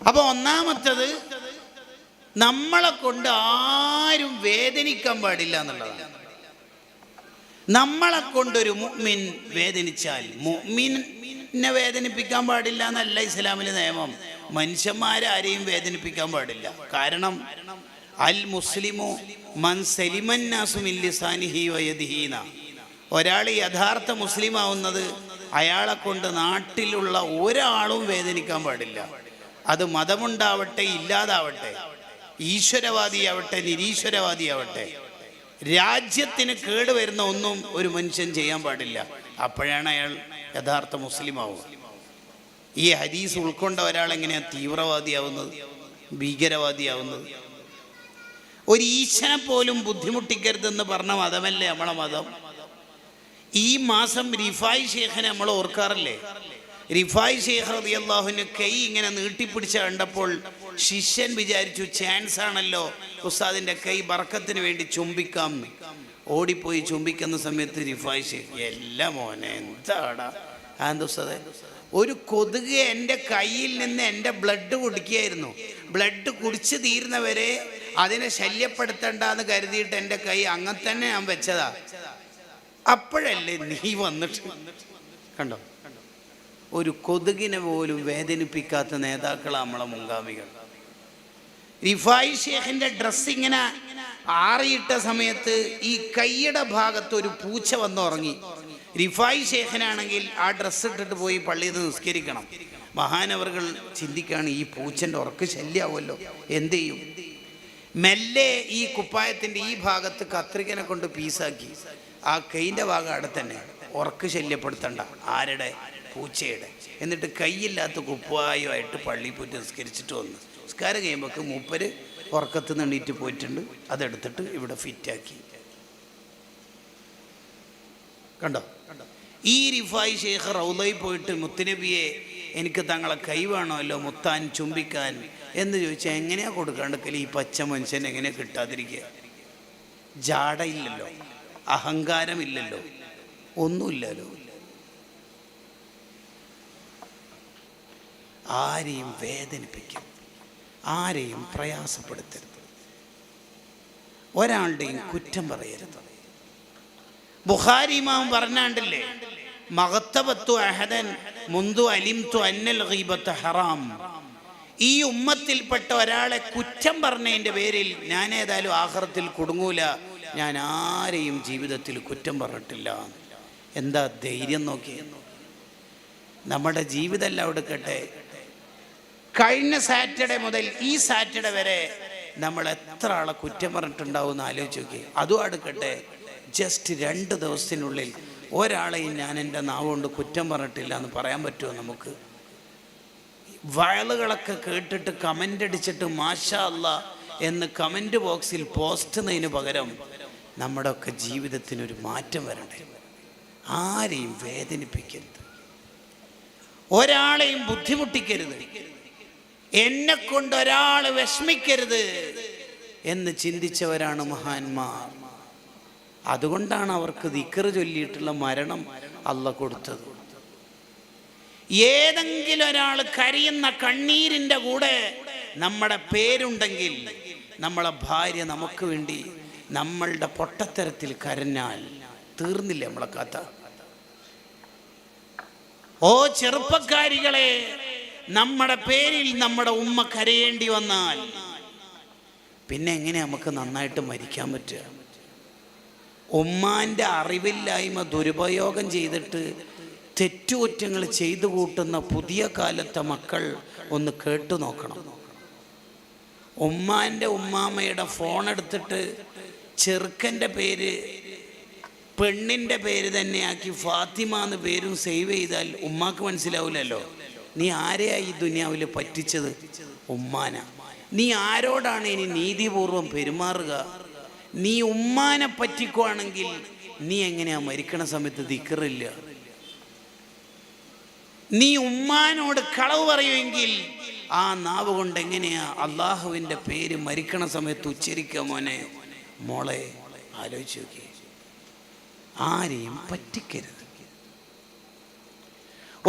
അപ്പോൾ ഒന്നാമത്തത്, നമ്മളെ കൊണ്ട് ആരും വേദനിക്കാൻ പാടില്ല എന്നുള്ളതാണ്. നമ്മളെ കൊണ്ടൊരു മുഅ്മിൻ വേദനിച്ചാൽ, മുഅ്മിനെ വേദനിപ്പിക്കാൻ പാടില്ല എന്നല്ല ഇസ്ലാമിലെ നിയമം. മനുഷ്യന്മാരാരെയും വേദനിപ്പിക്കാൻ പാടില്ല. കാരണം അൽ മുസ്ലിമു മൻ സലിമൻ നാസു മിൻ ലിസാനിഹി വയദിഹി, ഒരാൾ യഥാർത്ഥ മുസ്ലിം ആവുന്നത് അയാളെ കൊണ്ട് നാട്ടിലുള്ള ഒരാളും വേദനിക്കാൻ പാടില്ല. അത് മതമുണ്ടാവട്ടെ ഇല്ലാതാവട്ടെ, ഈശ്വരവാദിയാവട്ടെ നിരീശ്വരവാദിയാവട്ടെ, രാജ്യത്തിന് കേടുവരുന്ന ഒന്നും ഒരു മനുഷ്യൻ ചെയ്യാൻ പാടില്ല. അപ്പോഴാണ് അയാൾ യഥാർത്ഥ മുസ്ലിം ആവുക. ഈ ഹദീസ് ഉൾക്കൊണ്ട ഒരാൾ എങ്ങനെയാണ് തീവ്രവാദിയാവുന്നത്, ഭീകരവാദിയാവുന്നത്? ഒരു ഈശ്വരനെ പോലും ബുദ്ധിമുട്ടിക്കരുതെന്ന് പറഞ്ഞ മതമല്ലേ നമ്മളെ മതം. ഈ മാസം റിഫായി ഷേഖിനെ നമ്മൾ ഓർക്കാറില്ലേ? റിഫായി ഷേഖ് റളിയല്ലാഹുവിന് കൈ ഇങ്ങനെ നീട്ടിപ്പിടിച്ച കണ്ടപ്പോൾ ശിഷ്യൻ വിചാരിച്ചു ചാൻസ് ആണല്ലോ ഉസ്താദിന്റെ കൈ ബർക്കത്തിന് വേണ്ടി ചുംബിക്കാം. ഓടിപ്പോയി ചുംബിക്കുന്ന സമയത്ത് റിഫായി ഷേഖ്, എല്ലാ മോനെ എന്താടാ അതെന്താ ഉസ്താദേ? ഒരു കൊതുക് എൻ്റെ കയ്യിൽ നിന്ന് എൻ്റെ ബ്ലഡ് കുടിക്കുകയായിരുന്നു. ബ്ലഡ് കുടിച്ച് തീരുന്നവരെ അതിനെ ശല്യപ്പെടുത്തണ്ടെന്ന് കരുതിയിട്ട് എൻ്റെ കൈ അങ്ങനെ തന്നെ ഞാൻ വെച്ചതാ. അപ്പോഴല്ലേ നീ വന്നിട്ട് കണ്ടോ? ഒരു കൊതുകിനെ പോലും വേദനിപ്പിക്കാത്ത നേതാക്കളാണ് നമ്മളെ മുൻഗാമികൾ. റിഫായി ഷേഖിന്റെ ഡ്രസ് ഇങ്ങനെ ആറിയിട്ട സമയത്ത് ഈ കൈയുടെ ഭാഗത്ത് ഒരു പൂച്ച വന്നുറങ്ങി. റിഫായി ഷേഖിനാണെങ്കിൽ ആ ഡ്രസ്സ് ഇട്ടിട്ട് പോയി പള്ളിയിൽ നിന്ന് നിസ്കരിക്കണം. മഹാനവറുകൾ ചിന്തിക്കാണ്, ഈ പൂച്ചൻ്റെ ഉറക്ക് ശല്യമാവുമല്ലോ, എന്ത് ചെയ്യും? മെല്ലെ ഈ കുപ്പായത്തിൻ്റെ ഈ ഭാഗത്ത് കത്രികനെ കൊണ്ട് പീസാക്കി ആ കൈൻ്റെ ഭാഗം അവിടെ തന്നെ, ഉറക്ക് ശല്യപ്പെടുത്തണ്ട. ആരുടെ? പൂച്ചയുടെ. എന്നിട്ട് കൈയില്ലാത്ത കുപ്പായമായിട്ട് പള്ളിയിൽ പോയിട്ട് നിസ്കരിച്ചിട്ട് വന്നു. നിസ്കാരം കഴിയുമ്പോൾ മൂപ്പര് ഉറക്കത്ത് നിന്ന് എണീറ്റ് പോയിട്ടുണ്ട്. അതെടുത്തിട്ട് ഇവിടെ ഫിറ്റാക്കി. കണ്ടോ? ഈ റിഫായി ഷേഖ് റൗളയിൽ പോയിട്ട് മുത്തുനബിയെ എനിക്ക് തങ്ങളെ കൈ വേണമല്ലോ മുത്താൻ ചുംബിക്കാൻ എന്ന് ചോദിച്ചാൽ എങ്ങനെയാ കൊടുക്കാണ്ടക്കല്? ഈ പച്ച മനുഷ്യൻ എങ്ങനെയാ കിട്ടാതിരിക്കുക? ജാടയില്ലല്ലോ, അഹങ്കാരമില്ലല്ലോ, ഒന്നുമില്ലല്ലോ. ആരെയും വേദനിപ്പിക്കും, ആരെയും പ്രയാസപ്പെടുത്തരുത്, ഒരാളുടെയും കുറ്റം പറയരുത്. ബുഖാരി ഇമാം പറഞ്ഞാണ്ടില്ലേ, മഗത്തബത്തു അഹദൻ മുന്തു അലിംതു അന്നൽ ഗീബത്ത് ഹറാം. ഈ ഉമ്മത്തിൽപ്പെട്ട ഒരാളെ കുറ്റം പറഞ്ഞതിൻ്റെ പേരിൽ ഞാൻ ഏതായാലും ആഖിറത്തിൽ കുടുങ്ങൂല, ഞാൻ ആരെയും ജീവിതത്തിൽ കുറ്റം പറഞ്ഞിട്ടില്ല. എന്താ ധൈര്യം നോക്കി. നമ്മുടെ ജീവിതമെല്ലാം എടുക്കട്ടെ, കഴിഞ്ഞ സാറ്റർഡേ മുതൽ ഈ സാറ്റർഡേ വരെ നമ്മൾ എത്ര ആളെ കുറ്റം പറഞ്ഞിട്ടുണ്ടാവും എന്ന് ആലോചിച്ച് നോക്കി. അതും എടുക്കട്ടെ, ജസ്റ്റ് 2 ദിവസത്തിനുള്ളിൽ ഒരാളെയും ഞാൻ എൻ്റെ നാവ് കൊണ്ട് കുറ്റം പറഞ്ഞിട്ടില്ല എന്ന് പറയാൻ പറ്റുമോ നമുക്ക്? വയലുകളൊക്കെ കേട്ടിട്ട് കമൻ്റ് അടിച്ചിട്ട് മാഷാ അല്ലാ എന്ന് കമൻ്റ് ബോക്സിൽ പോസ്റ്റ് ചെയ്യുന്നതിന് പകരം നമ്മുടെയൊക്കെ ജീവിതത്തിനൊരു മാറ്റം വരണ്ടേ. ആരെയും വേദനിപ്പിക്കരുത്, ഒരാളെയും ബുദ്ധിമുട്ടിക്കരുത്, എന്നെ കൊണ്ട് ഒരാൾ വിഷമിക്കരുത് എന്ന് ചിന്തിച്ചവരാണ് മഹാന്മാർ. അതുകൊണ്ടാണ് അവർക്ക് ദിക്ർ ചൊല്ലിയിട്ടുള്ള മരണം അല്ലാഹ് കൊടുത്തത്. ഏതെങ്കിലും ഒരാൾ കരയുന്ന കണ്ണീരിൻ്റെ കൂടെ നമ്മുടെ പേരുണ്ടെങ്കിൽ, നമ്മളെ ഭാര്യ നമുക്ക് വേണ്ടി നമ്മളുടെ പൊട്ടത്തരത്തിൽ കരഞ്ഞാൽ തീർന്നില്ലേ നമ്മളെ കഥ? ഓ ചെറുപ്പക്കാരികളെ, നമ്മുടെ പേരിൽ നമ്മുടെ ഉമ്മ കരയേണ്ടി വന്നാൽ പിന്നെ എങ്ങനെ നമുക്ക് നന്നായിട്ട് മരിക്കാൻ പറ്റുക? ഉമ്മാൻ്റെ അറിവില്ലായ്മ ദുരുപയോഗം ചെയ്തിട്ട് തെറ്റുകുറ്റങ്ങൾ ചെയ്തു കൂട്ടുന്ന പുതിയ കാലത്തെ മക്കൾ ഒന്ന് കേട്ടു നോക്കണം. ഉമ്മാൻ്റെ ഉമ്മാമ്മയുടെ ഫോൺ എടുത്തിട്ട് ചെറുക്കൻ്റെ പേര് പെണ്ണിൻ്റെ പേര് തന്നെയാക്കി ഫാത്തിമ എന്ന് പേരും സേവ് ചെയ്താൽ ഉമ്മാക്ക് മനസ്സിലാവില്ലല്ലോ നീ ആരെയാ ഈ ദുനിയാവിൽ പറ്റിച്ചത്? ഉമ്മാന. നീ ആരോടാണ് ഇനി നീതിപൂർവം പെരുമാറുക? നീ ഉമ്മാനെ പറ്റിക്കുവാണെങ്കിൽ നീ എങ്ങനെയാ മരിക്കണ സമയത്ത് ദിക്റില്ല? നീ ഉമ്മാനോട് കളവ് പറയുമെങ്കിൽ ആ നാവ് കൊണ്ട് എങ്ങനെയാ അള്ളാഹുവിൻ്റെ പേര് മരിക്കണ സമയത്ത് ഉച്ചരിക്കുക? മോനെ മോളെ ആലോചിച്ച് നോക്കി. ആരെയും പറ്റിക്കരുത്.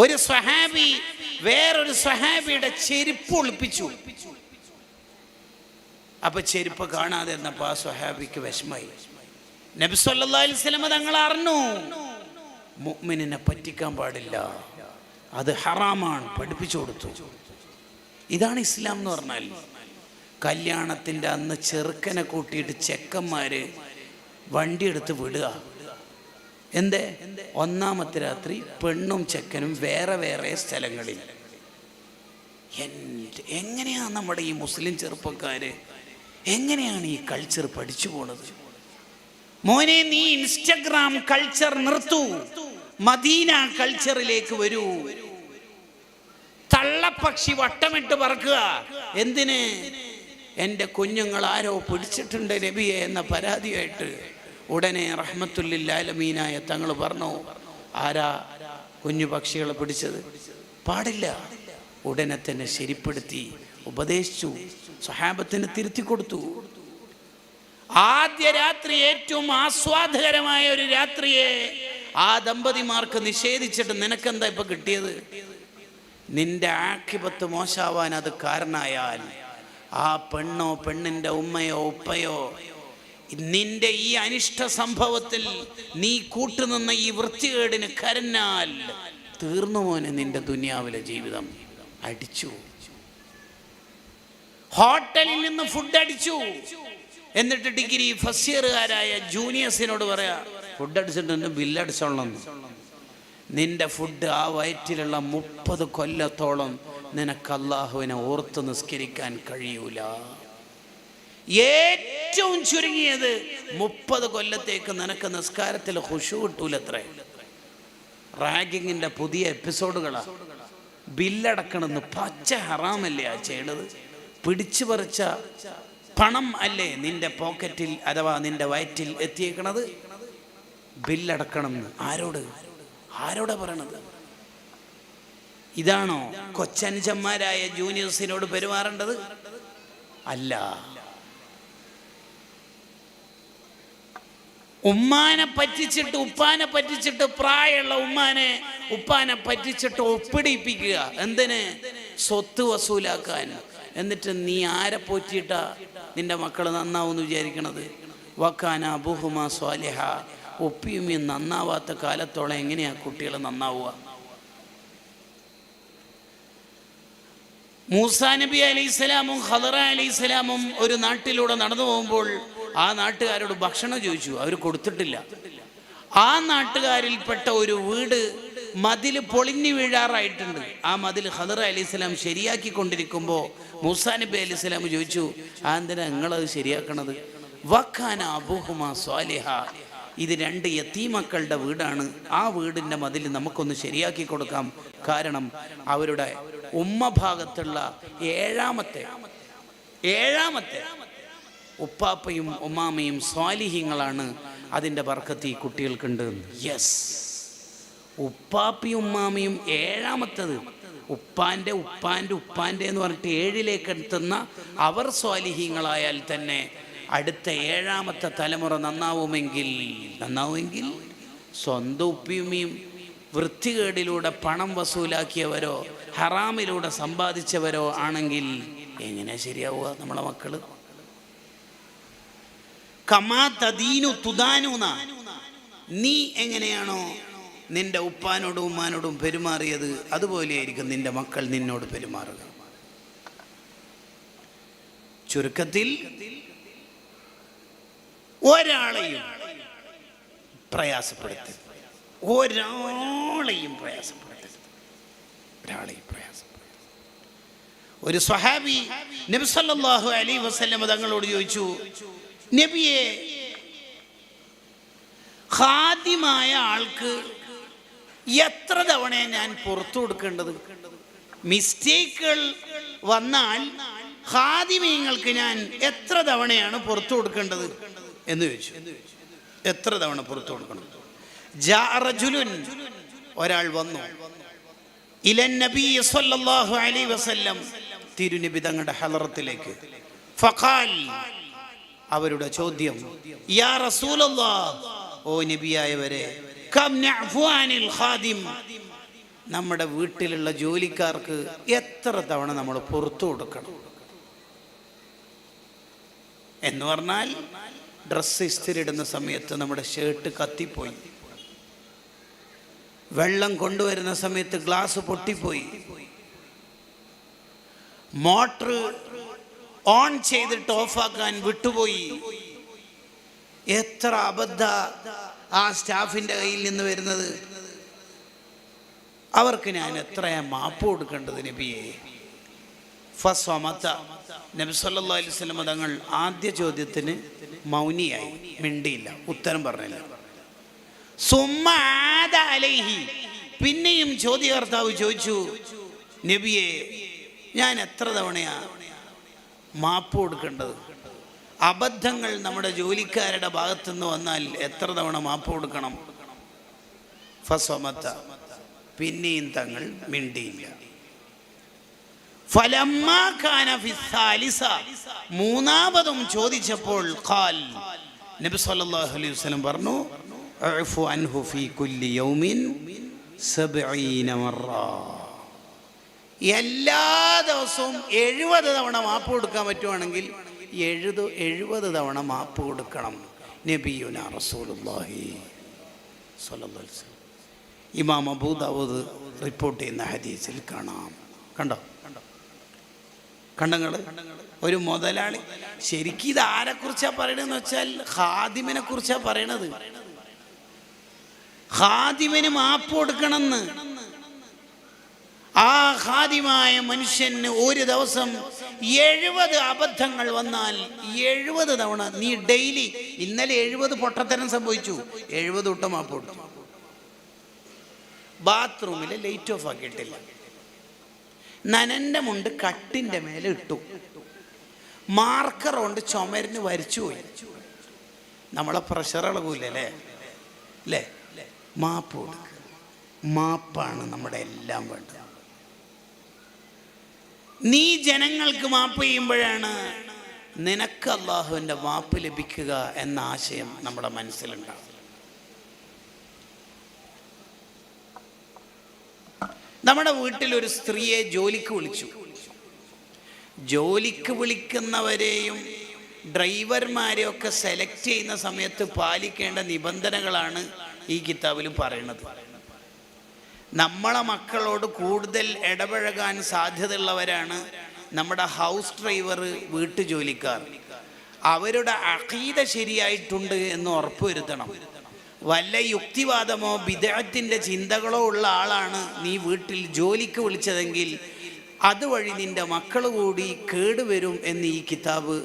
ഒരു സ്വഹാബി വേറൊരു സ്വഹാബിയുടെ ചെരുപ്പ് ഒളിപ്പിച്ചു. അപ്പൊ ചെരുപ്പ് കാണാതെ ഇരുന്നപ്പോൾ ആ സ്വഹാബിക്ക് വിഷമായി. നബി സല്ലല്ലാഹു അലൈഹി വസല്ലം തങ്ങൾ അറിഞ്ഞു മുഅ്മിനിനെ പറ്റിക്കാൻ പാടില്ല, അത് ഹറാമാണ്, പഠിപ്പിച്ചു കൊടുത്തു. ഇതാണ് ഇസ്ലാം എന്ന് പറഞ്ഞാൽ. കല്യാണത്തിൻ്റെ അന്ന് ചെറുക്കനെ കൂട്ടിയിട്ട് ചെക്കന്മാര് വണ്ടിയെടുത്ത് വിടുക. എന്തേ? ഒന്നാമത്തെ രാത്രി പെണ്ണും ചെക്കനും വേറെ വേറെ സ്ഥലങ്ങളിൽ. എങ്ങനെയാണ് നമ്മുടെ ഈ മുസ്ലിം ചെറുപ്പക്കാര് എങ്ങനെയാണ് ഈ കൾച്ചർ പഠിച്ചു പോണത്? മോനെ, നീ ഇൻസ്റ്റഗ്രാം കൾച്ചർ നിർത്തൂ, മദീന കൾച്ചറിലേക്ക് വരൂ. തള്ളപ്പക്ഷി വട്ടമിട്ട് പറക്കുക. എന്തിന്? എൻ്റെ കുഞ്ഞുങ്ങൾ ആരോ പിടിച്ചിട്ടുണ്ട് നബിയെ എന്ന പരാതിയായിട്ട്. ഉടനെ റഹ്മത്തുല്ലിൽ ആലമീനായ തങ്ങൾ പറഞ്ഞു, ആരാ കുഞ്ഞു പക്ഷികളെ പിടിച്ചത്? പാടില്ല. ഉടനെ തന്നെ ശരിപ്പെടുത്തി ഉപദേശിച്ചു, സഹാബത്തിന് തിരുത്തി കൊടുത്തു. ആദ്യ രാത്രി ഏറ്റവും ആസ്വാദകരമായ ഒരു രാത്രിയെ ആ ദമ്പതിമാർക്ക് നിഷേധിച്ചിട്ട് നിനക്കെന്താ ഇപ്പൊ കിട്ടിയത്? നിന്റെ ആഖിബത്ത് മോശാവാൻ അത് കാരണമായാൽ ആ പെണ്ണോ പെണ്ണിന്റെ ഉമ്മയോ ഉപ്പയോ നിന്റെ ഈ അനിഷ്ട സംഭവത്തിൽ നീ കൂട്ടുനിന്ന ഈ വൃത്തികേടിന് കരഞ്ഞാൽ തീർന്നു മോനെ നിന്റെ ദുനിയാവിലെ ജീവിതം. അടിച്ചു, ഹോട്ടലിൽ നിന്ന് ഫുഡ് അടിച്ചു. എന്നിട്ട് ഡിഗ്രി ഫസ്റ്റ് ഇയറുകാരായ ജൂനിയേഴ്സിനോട് പറയാ, ഫുഡ് അടിച്ചിട്ട് ബില്ലടിച്ചോളണം. നിന്റെ ഫുഡ് ആ വയറ്റിലുള്ള 30 കൊല്ലത്തോളം നിനക്ക് അല്ലാഹുവിനെ ഓർത്ത് നിസ്കരിക്കാൻ കഴിയൂല. ഏറ്റവും ചുരുങ്ങിയത് 30 കൊല്ലത്തേക്ക് നിനക്ക് നിസ്കാരത്തിൽ ഖുശൂ കിട്ടൂലത്രേ. റാഗിങ്ങിന്റെ പുതിയ എപ്പിസോഡുകളാ. ബില്ലടക്കണമെന്ന് പച്ച ഹറാമല്ലേ ആ ചെയ്യണത്? പിടിച്ചു പറിച്ച പണം അല്ലേ നിന്റെ പോക്കറ്റിൽ അഥവാ നിന്റെ വയറ്റിൽ എത്തിയേക്കണത്? ബില്ലടക്കണം എന്ന് ആരോടാ പറയണത്? ഇതാണോ കൊച്ചനുജന്മാരായ ജൂനിയേഴ്സിനോട് പെരുമാറേണ്ടത്? അല്ല. ഉമ്മാനെ പറ്റിച്ചിട്ട് ഉപ്പാനെ പറ്റിച്ചിട്ട് പ്രായമുള്ള ഉപ്പാനെ പറ്റിച്ചിട്ട് ഒപ്പിടിപ്പിക്കുക. എന്തിന്? സ്വത്ത് വസൂലാക്കാൻ. എന്നിട്ട് നീ ആരെ പോറ്റിയിട്ടാ നിന്റെ മക്കൾ നന്നാവെന്ന് വിചാരിക്കണത്? വക്കാന അബൂഹുമാ സ്വാലിഹ. ഒപ്പിയും നന്നാവാത്ത കാലത്തോളം എങ്ങനെയാ കുട്ടികൾ നന്നാവുക? മൂസാ നബി അലൈഹിസ്സലാമും ഖദർ അലൈഹിസ്സലാമും ഒരു നാട്ടിലൂടെ നടന്നു പോകുമ്പോൾ ആ നാട്ടുകാരോട് ഭക്ഷണം ചോദിച്ചു. അവർ കൊടുത്തിട്ടില്ല. ആ നാട്ടുകാരിൽപ്പെട്ട ഒരു വീട് മതിൽ പൊളിഞ്ഞു വീഴാറായിട്ടുണ്ട്. ആ മതിൽ ഖദർ അലൈഹിസ്സലാം ശരിയാക്കിക്കൊണ്ടിരിക്കുമ്പോൾ മൂസാ നബി അലൈഹിസ്സലാം ചോദിച്ചു, എന്തിനാ നിങ്ങളത് ശരിയാക്കണത്? വക്കാന അബൂഹുമാ സ്വാലിഹ. ഇത് 2 യതീമക്കളുടെ വീടാണ്. ആ വീടിൻ്റെ മതിൽ നമുക്കൊന്ന് ശരിയാക്കി കൊടുക്കാം. കാരണം അവരുടെ ഉമ്മ ഭാഗത്തുള്ള ഏഴാമത്തെ ഉപ്പാപ്പയും ഉമ്മാമയും സ്വാലിഹീങ്ങളാണ്. അതിൻ്റെ ബർക്കത്ത് ഈ കുട്ടികൾക്കുണ്ട്. യെസ്, ഉപ്പാപ്പയും ഉമ്മാമയും ഏഴാമത്തത്. ഉപ്പാൻ്റെ എന്ന് പറഞ്ഞിട്ട് 7ലേക്ക് എത്തുന്ന അവർ സ്വാലിഹീങ്ങളായാൽ തന്നെ അടുത്ത 7ാമത്തെ തലമുറ നന്നാവുമെങ്കിൽ സ്വന്തം ഉപ്പിയുമ്മയും വൃത്തികേടിലൂടെ പണം വസൂലാക്കിയവരോ ഹറാമിലൂടെ സമ്പാദിച്ചവരോ ആണെങ്കിൽ എങ്ങനെ ശരിയാവുക നമ്മളെ മക്കള്? കമാ തദീനു തുദാനൂന. നീ എങ്ങനെയാണോ നിന്റെ ഉപ്പാനോടും ഉമ്മാനോടും പെരുമാറിയത് അതുപോലെയായിരിക്കും നിന്റെ മക്കൾ നിന്നോട് പെരുമാറുക. ചുരുക്കത്തിൽ ഒരാളെയും പ്രയാസപ്പെടുത്തരുത്. ഒരു സ്വഹാബി നബി സല്ലല്ലാഹു അലൈഹി വസല്ലം തങ്ങളോട് ചോദിച്ചു, നബിയെ, ഖാദിമായ ആൾക്ക് എത്ര തവണയാണ് ഞാൻ പുറത്തു കൊടുക്കേണ്ടത്? മിസ്റ്റേക്കുകൾ വന്നാൽ ഖാദിമീങ്ങൾക്ക് ഞാൻ എത്ര തവണയാണ് പുറത്തു കൊടുക്കേണ്ടത് എന്ന് ചോദിച്ചു. എത്ര തവണ പുറത്തു കൊടുക്കണം? ഒരാൾ വന്നു ഇലൻ നബി സല്ലല്ലാഹു അലൈഹി വസല്ലം, തിരുനബി തങ്ങളുടെ ഹളറത്തിലേക്ക്. ഫഖാൽ, അവരുടെ ചോദ്യം, യാ റസൂലല്ലാഹ്, ഓ നബിയായവരെ, കം നഅഫു അനിൽ ഖാദിം, നമ്മുടെ വീട്ടിലുള്ള ജോലിക്കാർക്ക് എത്ര തവണ നമ്മൾ പുറത്തു കൊടുക്കണം? എന്ന് പറഞ്ഞാൽ ഡ്രസ്സ് ഇസ്തിരി ഇടുന്ന സമയത്ത് നമ്മുടെ ഷർട്ട് കത്തിപ്പോയി, വെള്ളം കൊണ്ടുവരുന്ന സമയത്ത് ഗ്ലാസ് പൊട്ടിപ്പോയി, മോട്ടർ ഓൺ ചെയ്തിട്ട് ഓഫാക്കാൻ വിട്ടുപോയി. എത്ര അബദ്ധ ആ സ്റ്റാഫിൻ്റെ കയ്യിൽ നിന്ന് വരുന്നത്! അവർക്ക് ഞാൻ എത്രയാ മാപ്പ് കൊടുക്കേണ്ടത് നബിയെ? ഫസ്വമത. നബി സല്ലല്ലാഹു അലൈഹി വസല്ലം തങ്ങൾ ആദ്യ ചോദ്യത്തിന് മൗനിയായി, മിണ്ടിയില്ല, ഉത്തരം പറഞ്ഞില്ല. സുമ്മാദ അലൈഹി, പിന്നെയും ചോദ്യകർത്താവ് ചോദിച്ചു, നബിയെ, ഞാൻ എത്ര തവണയാ മാപ്പ് കൊടുക്കേണ്ടത്? അബദ്ധങ്ങൾ നമ്മുടെ ജോലിക്കാരുടെ ഭാഗത്തുനിന്ന് വന്നാൽ എത്ര തവണ മാപ്പ് കൊടുക്കണം? ഫസ്വമത, പിന്നെയും തങ്ങൾ മിണ്ടിയില്ല. ഫലമ്മാ കാന ഫിസ്സാലിസ, മൂന്നാമതും ചോദിച്ചപ്പോൾ ഖാൽ, നബി സല്ലല്ലാഹു അലൈഹി വസല്ലം പറഞ്ഞു, അഅഫു അൻഹു ഫീ കുല്ലി യൗമിൻ 70 മറ. എല്ലാ ദിവസവും 70 തവണ മാപ്പ് കൊടുക്കാൻ പറ്റുവാണെങ്കിൽ 70 തവണ മാപ്പ് കൊടുക്കണം. നബിയുനാ റസൂലുള്ളാഹി സ്വല്ലല്ലാഹു അലൈഹി വസല്ലം. ഇമാം അബൂ ദാവൂദ് റിപ്പോർട്ട് ചെയ്യുന്ന ഹദീസിൽ കാണാം. കണ്ടോ കണ്ടങ്ങൾ ഒരു മുതലാളി. ശരിക്കും ഇത് ആരെക്കുറിച്ചാണ് പറയണതെന്ന് വെച്ചാൽ ഖാദിമിനെ കുറിച്ചാണ് പറയണത്. ഖാദിമിന് മാപ്പ് കൊടുക്കണമെന്ന്. ആ ഖാദിമായ മനുഷ്യന് ഒരു ദിവസം 70 അബദ്ധങ്ങൾ വന്നാൽ 70 തവണ നീ ഡെയിലി, ഇന്നലെ 70 പൊട്ടത്തരം സംഭവിച്ചു, 70 തൊട്ട് മാപ്പ് കൊടുത്തു. ബാത്റൂമിൽ ലൈറ്റ് ഓഫ് ആക്കിയിട്ടില്ല, നനന്റെ മുണ്ട് കട്ടിന്റെ മേലെ ഇട്ടു, മാർക്കർ കൊണ്ട് ചുമരിന് വരച്ചു പോയി. നമ്മളെ പ്രഷർ ഇളകൂലേ അല്ലേ? മാപ്പ് കൊടുക്കുക. മാപ്പാണ് നമ്മുടെ എല്ലാം വേണ്ടത്. നീ ജനങ്ങൾക്ക് മാപ്പ് ചെയ്യുമ്പോഴാണ് നിനക്ക് അള്ളാഹുവിൻ്റെ മാപ്പ് ലഭിക്കുക എന്ന ആശയം നമ്മുടെ മനസ്സിലുണ്ടാവും. നമ്മുടെ വീട്ടിലൊരു സ്ത്രീയെ ജോലിക്ക് വിളിച്ചു. ജോലിക്ക് വിളിക്കുന്നവരെയും ഡ്രൈവർമാരെയും ഒക്കെ സെലക്ട് ചെയ്യുന്ന സമയത്ത് പാലിക്കേണ്ട നിബന്ധനകളാണ് ഈ കിതാബിൽ പറയുന്നത്. നമ്മളെ മക്കളോട് കൂടുതൽ ഇടപഴകാൻ സാധ്യതയുള്ളവരാണ് നമ്മുടെ ഹൗസ് ഡ്രൈവർ, വീട്ടുജോലിക്കാർ. അവരുടെ അഖീദ ശരിയായിട്ടുണ്ട് എന്ന് ഉറപ്പുവരുത്തണം. വല്ല യുക്തിവാദമോ ബിദ്അത്തിന്റെ ചിന്തകളോ ഉള്ള ആളാണ് നീ വീട്ടിൽ ജോലിക്ക് വിളിച്ചതെങ്കിൽ അതുവഴി നിന്റെ മക്കൾ കൂടി കേടുവരും എന്ന് ഈ കിതാബ്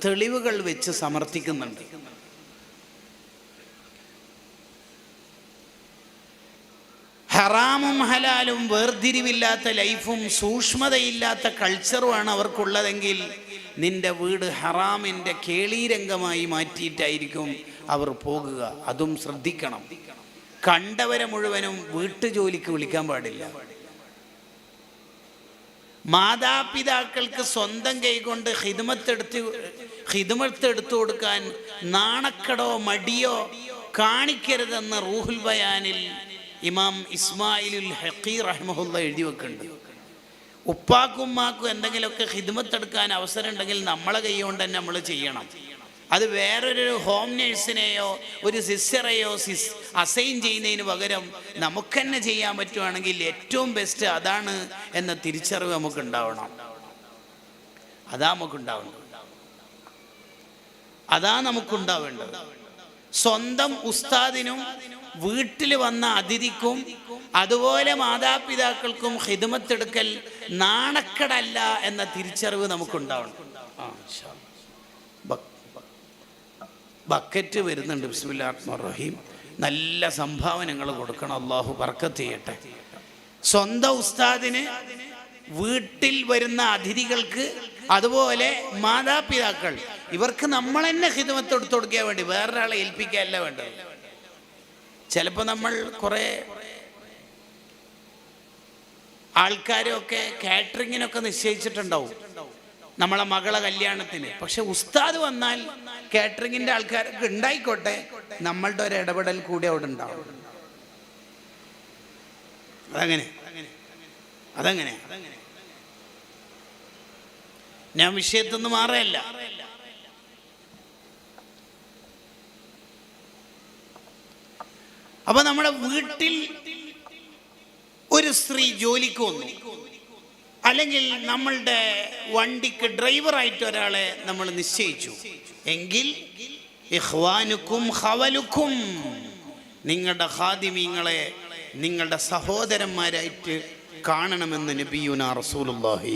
തെളിവുകൾ വെച്ച് സമർത്ഥിക്കുന്നുണ്ട്. ഹറാമും ഹലാലും വേർതിരിവില്ലാത്ത ലൈഫും സൂക്ഷ്മതയില്ലാത്ത കൾച്ചറുമാണ് അവർക്കുള്ളതെങ്കിൽ നിന്റെ വീട് ഹറാമിൻ്റെ കേളീരംഗമായി മാറ്റിയിട്ടായിരിക്കും അവർ പോകുക. അതും ശ്രദ്ധിക്കണം. കണ്ടവരെ മുഴുവനും വീട്ടുജോലിക്ക് വിളിക്കാൻ പാടില്ല. മാതാപിതാക്കൾക്ക് സ്വന്തം കൈകൊണ്ട് ഖിദ്മത്തെടുത്തു കൊടുക്കാൻ നാണക്കടോ മടിയോ കാണിക്കരുതെന്ന് റൂഹുൽ ബയാനിൽ ഇമാം ഇസ്മായിലുൽ ഹഖീർ റഹ്മഹുല്ല എഴുതി വെക്കുന്നുണ്ട്. ഉപ്പാക്കും ഉമ്മാക്കും എന്തെങ്കിലുമൊക്കെ ഖിദ്മത്തെടുക്കാൻ അവസരം ഉണ്ടെങ്കിൽ നമ്മളെ കൈ കൊണ്ട് തന്നെ നമ്മൾ ചെയ്യണം. അത് വേറൊരു ഹോം നേഴ്സിനെയോ ഒരു സിസ്റ്ററെയോ അസൈൻ ചെയ്യുന്നതിന് പകരം നമുക്ക് തന്നെ ചെയ്യാൻ പറ്റുവാണെങ്കിൽ ഏറ്റവും ബെസ്റ്റ് അതാണ് എന്ന തിരിച്ചറിവ് നമുക്കുണ്ടാവണം. അതാ നമുക്കുണ്ടാവേണ്ടത്. സ്വന്തം ഉസ്താദിനും വീട്ടിൽ വന്ന അതിഥിക്കും അതുപോലെ മാതാപിതാക്കൾക്കും ഖിദ്മത്തെടുക്കൽ നാണക്കേടല്ല എന്ന തിരിച്ചറിവ് നമുക്കുണ്ടാവണം. ബക്കറ്റ് വരുന്നുണ്ട്. ബിസ്മില്ലാഹിർ റഹ്മാനിർ റഹീം. നല്ല സംഭാവനകൾ കൊടുക്കണം. അള്ളാഹു ബർക്കത്ത് ചെയ്യട്ടെ. സ്വന്തം ഉസ്താദിന്, വീട്ടിൽ വരുന്ന അതിഥികൾക്ക്, അതുപോലെ മാതാപിതാക്കൾ, ഇവർക്ക് നമ്മൾ തന്നെ ഖിദ്മത്ത് എടുത്തു കൊടുക്കാൻ വേണ്ടി വേറൊരാളെ ഏൽപ്പിക്കാനല്ല വേണ്ടത്. ചിലപ്പോൾ നമ്മൾ കുറേ ആൾക്കാരൊക്കെ കാറ്ററിങ്ങിനൊക്കെ നിശ്ചയിച്ചിട്ടുണ്ടാവും നമ്മളെ മകളെ കല്യാണത്തിന്. പക്ഷെ ഉസ്താദ് വന്നാൽ കാറ്ററിങ്ങിൻ്റെ ആൾക്കാരൊക്കെ ഉണ്ടായിക്കോട്ടെ, നമ്മളുടെ ഒരു ഇടപെടൽ കൂടി അവിടെ ഉണ്ടാവും. അതങ്ങനെ ഞാൻ വിഷയത്തൊന്നും മാറല്ല. അപ്പൊ നമ്മുടെ വീട്ടിൽ ഒരു സ്ത്രീ ജോലിക്ക് വന്നു, അല്ലെങ്കിൽ നമ്മളുടെ വണ്ടിക്ക് ഡ്രൈവറായിട്ട് ഒരാളെ നമ്മൾ നിശ്ചയിച്ചു എങ്കിൽ ഇഖ്വാനുക്കും ഖവലുക്കും, നിങ്ങളുടെ ഖാദിമീങ്ങളെ നിങ്ങളുടെ സഹോദരന്മാരായിട്ട് കാണണമെന്ന് നബിയുനാ റസൂലുള്ളാഹി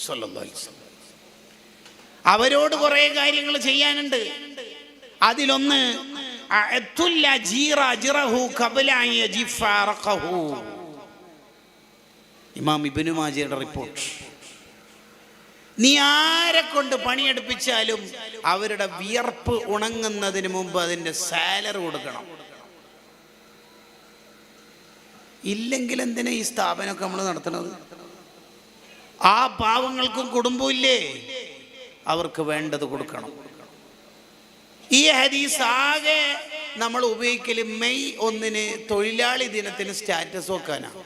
സ്വല്ലല്ലാഹു അലൈഹി വസല്ലം. അവരോട് കുറേ കാര്യങ്ങൾ ചെയ്യാനുണ്ട്. അതിലൊന്ന് ഇമാം ഇബ്നു മാജയുടെ റിപ്പോർട്ട്. നീ ആരെ കൊണ്ട് പണിയെടുപ്പിച്ചാലും അവരുടെ വിയർപ്പ് ഉണങ്ങുന്നതിന് മുമ്പ് അതിൻ്റെ സാലറി കൊടുക്കണം. ഇല്ലെങ്കിൽ എന്തിനാ ഈ സ്ഥാപനമൊക്കെ നമ്മൾ നടത്തുന്നത്? ആ പാവങ്ങൾക്കും കുടുംബമില്ലേ, അവർക്ക് വേണ്ടത് കൊടുക്കണം. ഈ ഹദീസ് ആകെ നമ്മൾ ഉപയോഗിക്കൽ മെയ് 1 തൊഴിലാളി ദിനത്തിന് സ്റ്റാറ്റസ് വെക്കാനാണ്.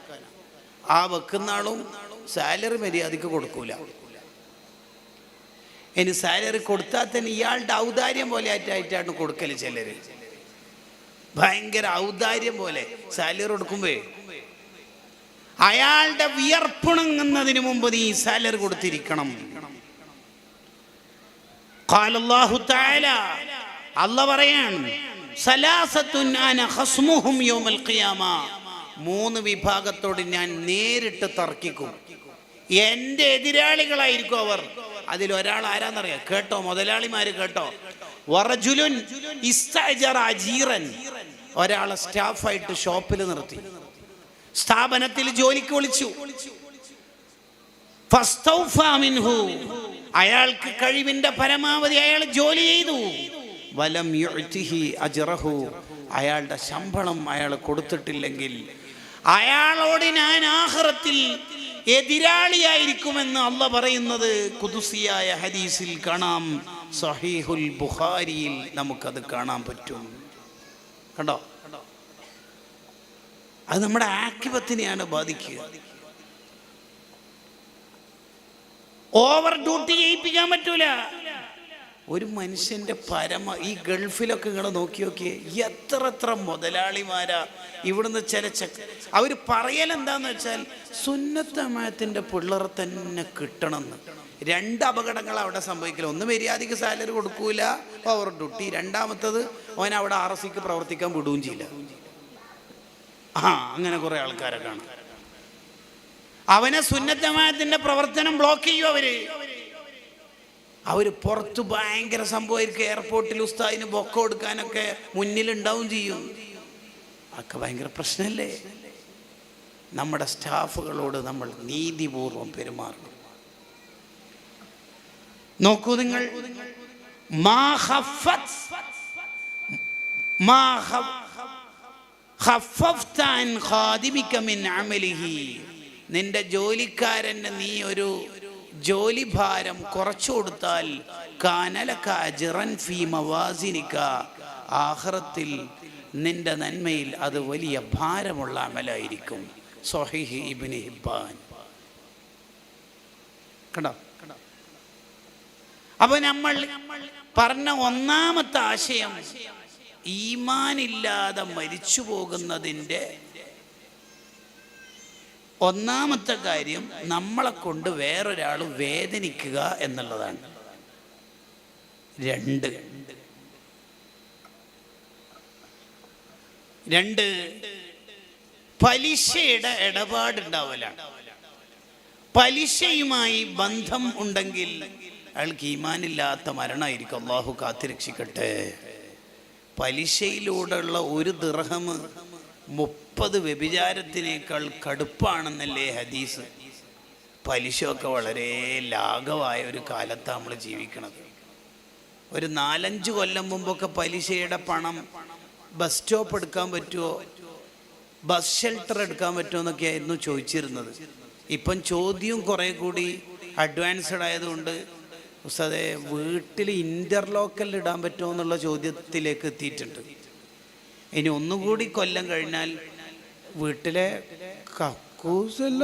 ആ വെക്കുന്ന ആളും സാലറി മര്യാദക്ക് കൊടുക്കൂല. ഇനി സാലറി കൊടുത്താൽ തന്നെ ഇയാളുടെ ഔദാര്യം പോലെ ആയിട്ടാണ് കൊടുക്കല്. ചിലര് ഭയങ്കര ഔദാര്യം പോലെ സാലറി കൊടുക്കുമ്പോ അയാളുടെ വിയർപ്പുണങ്ങുന്നതിന് മുമ്പ് നീ സാലറി കൊടുത്തിരിക്കണം. ഖാലല്ലാഹു തആല, അല്ലാഹ് പറയാണ്, സലാസത്തുൻ അന ഖസ്മുഹും യൗമൽ ഖിയാമ, 3 വിഭാഗത്തോട് ഞാൻ നേരിട്ട് തർക്കിക്കും. എൻ്റെ എതിരാളികളായിരിക്കും അവർ. അതിലൊരാൾ ആരാന്നറിയാം? കേട്ടോ മുതലാളിമാര്, കേട്ടോ. വറജുലുൻ ഇസ്തഅജറ അജീറൻ, ഒരാളെ സ്റ്റാഫായിട്ട് ഷോപ്പിൽ നിർത്തി, സ്ഥാപനത്തിൽ ജോലിക്ക് വിളിച്ചു. ഫസ്തൗഫാ മിൻഹു, അയാൾക്ക് കഴിവിന്റെ പരമാവധി അയാൾ ജോലി ചെയ്തു. വലം യുഅ്തിഹി അജ്റഹു, അയാളുടെ ശമ്പളം അയാൾ കൊടുത്തിട്ടില്ലെങ്കിൽ അയാളോട് ഞാൻ ആഖിറത്തിൽ എതിരാളിയായിരിക്കുമെന്ന് അല്ലാഹ് പറയുന്നത് ഖുദ്സിയായ ഹദീസിൽ കാണാം. സഹീഹുൽ ബുഖാരിയിൽ നമുക്കത് കാണാൻ പറ്റും. കണ്ടോ? അത് നമ്മുടെ ആക്കിബത്തിനെയാണ് ബാധിക്കുക. ഓവർ ഡ്യൂട്ടി ചെയ്യിപ്പിക്കാൻ പറ്റൂല. ഒരു മനുഷ്യന്റെ ഈ ഗൾഫിലൊക്കെ ഇങ്ങനെ നോക്കിയേ, എത്ര മുതലാളിമാരാ ഇവിടുന്ന് അവർ പറയലെന്താന്ന് വെച്ചാൽ സുന്നത്ത് ജമാഅത്തിന്റെ പിള്ളേർ തന്നെ കിട്ടണമെന്ന്. 2 അപകടങ്ങൾ അവിടെ സംഭവിക്കില്ല. ഒന്ന്, മര്യാദയ്ക്ക് സാലറി കൊടുക്കൂല, ഓവർ ഡ്യൂട്ടി. രണ്ടാമത്തത്, അവൻ അവിടെ RSC പ്രവർത്തിക്കാൻ വിടുകയും ചെയ്യില്ല. അങ്ങനെ കുറെ ആൾക്കാരെ കാണും. അവനെ സുന്നത്ത് ജമാഅത്തിന്റെ പ്രവർത്തനം ബ്ലോക്ക് ചെയ്യും. അവര് പുറത്ത് ഭയങ്കര സംഭവമായിരിക്കും. എയർപോർട്ടിൽ ഉസ്താദിന് ബൊക്ക കൊടുക്കാനൊക്കെ മുന്നിലുണ്ടാവും ചെയ്യും. അതൊക്കെ ഭയങ്കര പ്രശ്നമല്ലേ? നമ്മുടെ സ്റ്റാഫുകളോട് നമ്മൾ നീതിപൂർവം പെരുമാറണം. നോക്കൂ നിങ്ങൾ, നിന്റെ ജോലിക്കാരന് നീ ഒരു ജോലി ഭാരം കുറച്ചു കൊടുത്താൽ കാനലക അജ്റൻ ഫീ മവാസിനിക, ആഖിറത്തിൽ നിന്റെ നന്മയിൽ അത് വലിയ ഭാരമുള്ള അമലായിരിക്കും. സ്വഹീഹ് ഇബ്നു ഹിബ്ബാൻ. കണ്ടോ? അപ്പൊ നമ്മൾ പറഞ്ഞ ഒന്നാമത്തെ ആശയം, ഈമാനില്ലാതെ മരിച്ചു പോകുന്നതിൻ്റെ ഒന്നാമത്തെ കാര്യം നമ്മളെ കൊണ്ട് വേറൊരാൾ വേദനിക്കുക എന്നുള്ളതാണ്. 2 പലിശയുടെ ഇടപാടുണ്ടാവലാണ്. പലിശയുമായി ബന്ധം ഉണ്ടെങ്കിൽ അയാൾക്ക് ഈമാനില്ലാത്ത മരണമായിരിക്കും. അള്ളാഹു കാത്തിരക്ഷിക്കട്ടെ. പലിശയിലൂടെയുള്ള 1 ദിർഹം 30 വ്യഭിചാരത്തിനേക്കാൾ കടുപ്പാണെന്നല്ലേ ഹദീസ്. പലിശയൊക്കെ വളരെ ലാഘവമായ ഒരു കാലത്താണ് നമ്മൾ ജീവിക്കുന്നത്. ഒരു 4-5 കൊല്ലം മുമ്പൊക്കെ പലിശയുടെ പണം ബസ് സ്റ്റോപ്പ് എടുക്കാൻ പറ്റുമോ, ബസ് ഷെൽട്ടർ എടുക്കാൻ പറ്റുമോ എന്നൊക്കെ ആയിരുന്നു ചോദിച്ചിരുന്നത്. ഇപ്പം ചോദ്യം കുറേ കൂടി അഡ്വാൻസ്ഡ് ആയതുകൊണ്ട് ഉസ്താദേ വീട്ടിൽ ഇൻ്റർലോക്കൽ ഇടാൻ പറ്റുമോ എന്നുള്ള ചോദ്യത്തിലേക്ക് എത്തിയിട്ടുണ്ട്. ഇനി ഒന്നുകൂടി കൊല്ലം കഴിഞ്ഞാൽ വീട്ടിലെ കക്കൂസല്ല,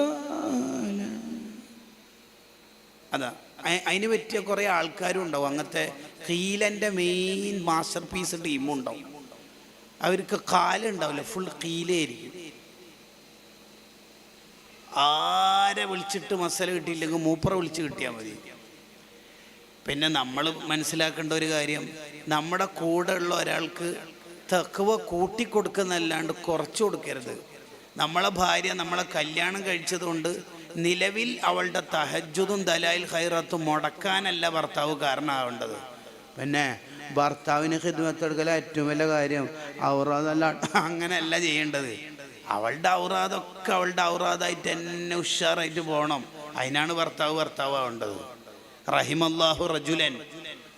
അതാ അതിന് പറ്റിയ കുറേ ആൾക്കാരും ഉണ്ടാവും. അങ്ങനത്തെ കീലൻ്റെ മെയിൻ മാസ്റ്റർ പീസ് ടീമും ഉണ്ടാവും. അവർക്ക് കാലുണ്ടാവില്ല, ഫുൾ കീലായിരിക്കും. ആരെ വിളിച്ചിട്ട് മസാല കിട്ടിയില്ലെങ്കിൽ മൂപ്പറ വിളിച്ച് കിട്ടിയാൽ മതി. പിന്നെ നമ്മൾ മനസ്സിലാക്കേണ്ട ഒരു കാര്യം, നമ്മുടെ കൂടെ ഉള്ള ഒരാൾക്ക് തഖ്വ കൂട്ടിക്കൊടുക്കുന്നല്ലാണ്ട് കുറച്ചു കൊടുക്കരുത്. നമ്മളെ ഭാര്യ നമ്മളെ കല്യാണം കഴിച്ചതുകൊണ്ട് നിലവിൽ അവളുടെ തഹജ്ജുദും ദലായിൽ ഖൈറത്തും മുടക്കാനല്ല ഭർത്താവ് കാരണമാവേണ്ടത്. പിന്നെ ഭർത്താവിന് ഖിദ്മത്ത് എടുക്കല ഏറ്റവും വലിയ കാര്യം, ഔറാദല്ല, അങ്ങനെയല്ല ചെയ്യേണ്ടത്. അവളുടെ ഔറാദൊക്കെ അവളുടെ ഔറാദായിട്ട് തന്നെ ഉഷാറായിട്ട് പോകണം. അതിനാണ് ഭർത്താവാവേണ്ടത്. റഹിമല്ലാഹു റജുലൻ,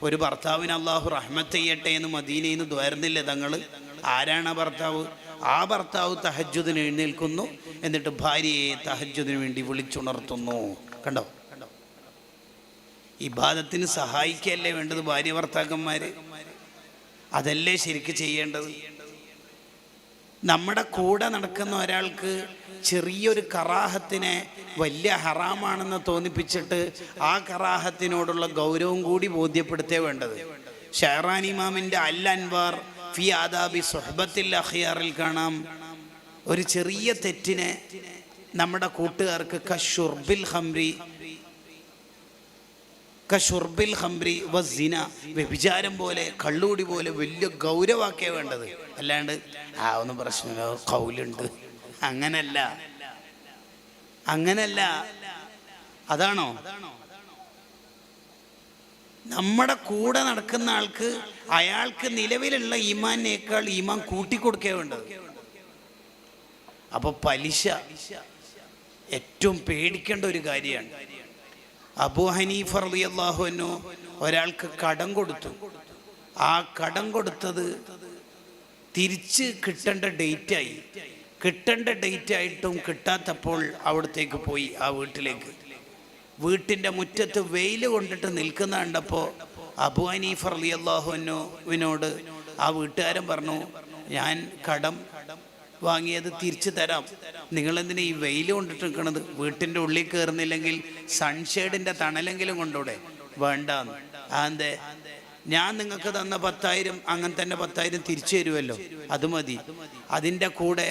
ഒരു ഭർത്താവിന് അള്ളാഹു റഹ്മത്ത് ചെയ്യട്ടെ എന്ന് മദീനയിൽ നിന്ന് ദ്വാരുന്നില്ലേ തങ്ങൾ? ആരാണ് ഭർത്താവ്? ആ ഭർത്താവ് തഹജ്ജുദിന് എഴുന്നേൽക്കുന്നു, എന്നിട്ട് ഭാര്യയെ തഹജ്ജുദിന് വേണ്ടി വിളിച്ചുണർത്തുന്നു. കണ്ടോ? ഇബാദത്തിന് സഹായിക്കല്ലേ വേണ്ടത് ഭാര്യ ഭർത്താക്കന്മാര്? അതല്ലേ ശരിക്ക് ചെയ്യേണ്ടത്? നമ്മുടെ കൂടെ നടക്കുന്ന ഒരാൾക്ക് ചെറിയൊരു കറാഹത്തിനെ വലിയ ഹറാമാണെന്ന് തോന്നിപ്പിച്ചിട്ട് ആ കറാഹത്തിനോടുള്ള ഗൗരവം കൂടി ബോധ്യപ്പെടുത്തേ വേണ്ടത്. ഷഹറാനി ഇമാമിൻ്റെ അൽ അൻവാർ ഫി ആദാബി സുഹ്ബത്തിൽ അഖിയാറിൽ കാണാം, ഒരു ചെറിയ തെറ്റിനെ നമ്മുടെ കൂട്ടുകാർക്ക് കഷുർബിൽ ഹംറി വസിന, വ്യഭിചാരം പോലെ കള്ളുകൂടി പോലെ വലിയ ഗൗരവാക്കിയേ വേണ്ടത്. അല്ലാണ്ട് ഒന്നും പ്രശ്നമില്ല, കൗലുണ്ട്, അങ്ങനല്ല. അതാണോ? നമ്മുടെ കൂടെ നടക്കുന്ന ആൾക്ക് അയാൾക്ക് നിലവിലുള്ള ഈമാനേക്കാൾ ഈമാൻ കൂട്ടിക്കൊടുക്കേ വേണ്ടത്. അപ്പൊ പലിശ ഏറ്റവും പേടിക്കേണ്ട ഒരു കാര്യമാണ്. അബൂ ഹനീഫ റളിയല്ലാഹു അൻഹു ഒരാൾക്ക് കടം കൊടുത്തു. ആ കടം കൊടുത്തത് തിരിച്ച് കിട്ടേണ്ട ഡേറ്റ് ആയിട്ടും കിട്ടാത്തപ്പോൾ അവിടത്തേക്ക് പോയി. ആ വീട്ടിൻ്റെ മുറ്റത്ത് വെയിൽ കൊണ്ടിട്ട് നിൽക്കുന്ന കണ്ടപ്പോൾ അബൂ ഹനീഫ റളിയല്ലാഹു അൻഹുവിനോട് ആ വീട്ടുകാരൻ പറഞ്ഞു, ഞാൻ കടം വാങ്ങിയത് തിരിച്ചു തരാം, നിങ്ങളെന്തിനാ ഈ വെയിൽ കൊണ്ടിട്ട് നിൽക്കണത്? വീട്ടിൻ്റെ ഉള്ളിൽ കയറുന്നില്ലെങ്കിൽ സൺഷെയ്ഡിൻ്റെ തണലെങ്കിലും കൊണ്ടൂടെ? വേണ്ടാന്ന്. അതെന്തേ? ഞാൻ നിങ്ങൾക്ക് തന്ന 10,000 അങ്ങനെ തന്നെ 10,000 തിരിച്ചു തരുമല്ലോ, അത് മതി. അതിൻ്റെ കൂടെ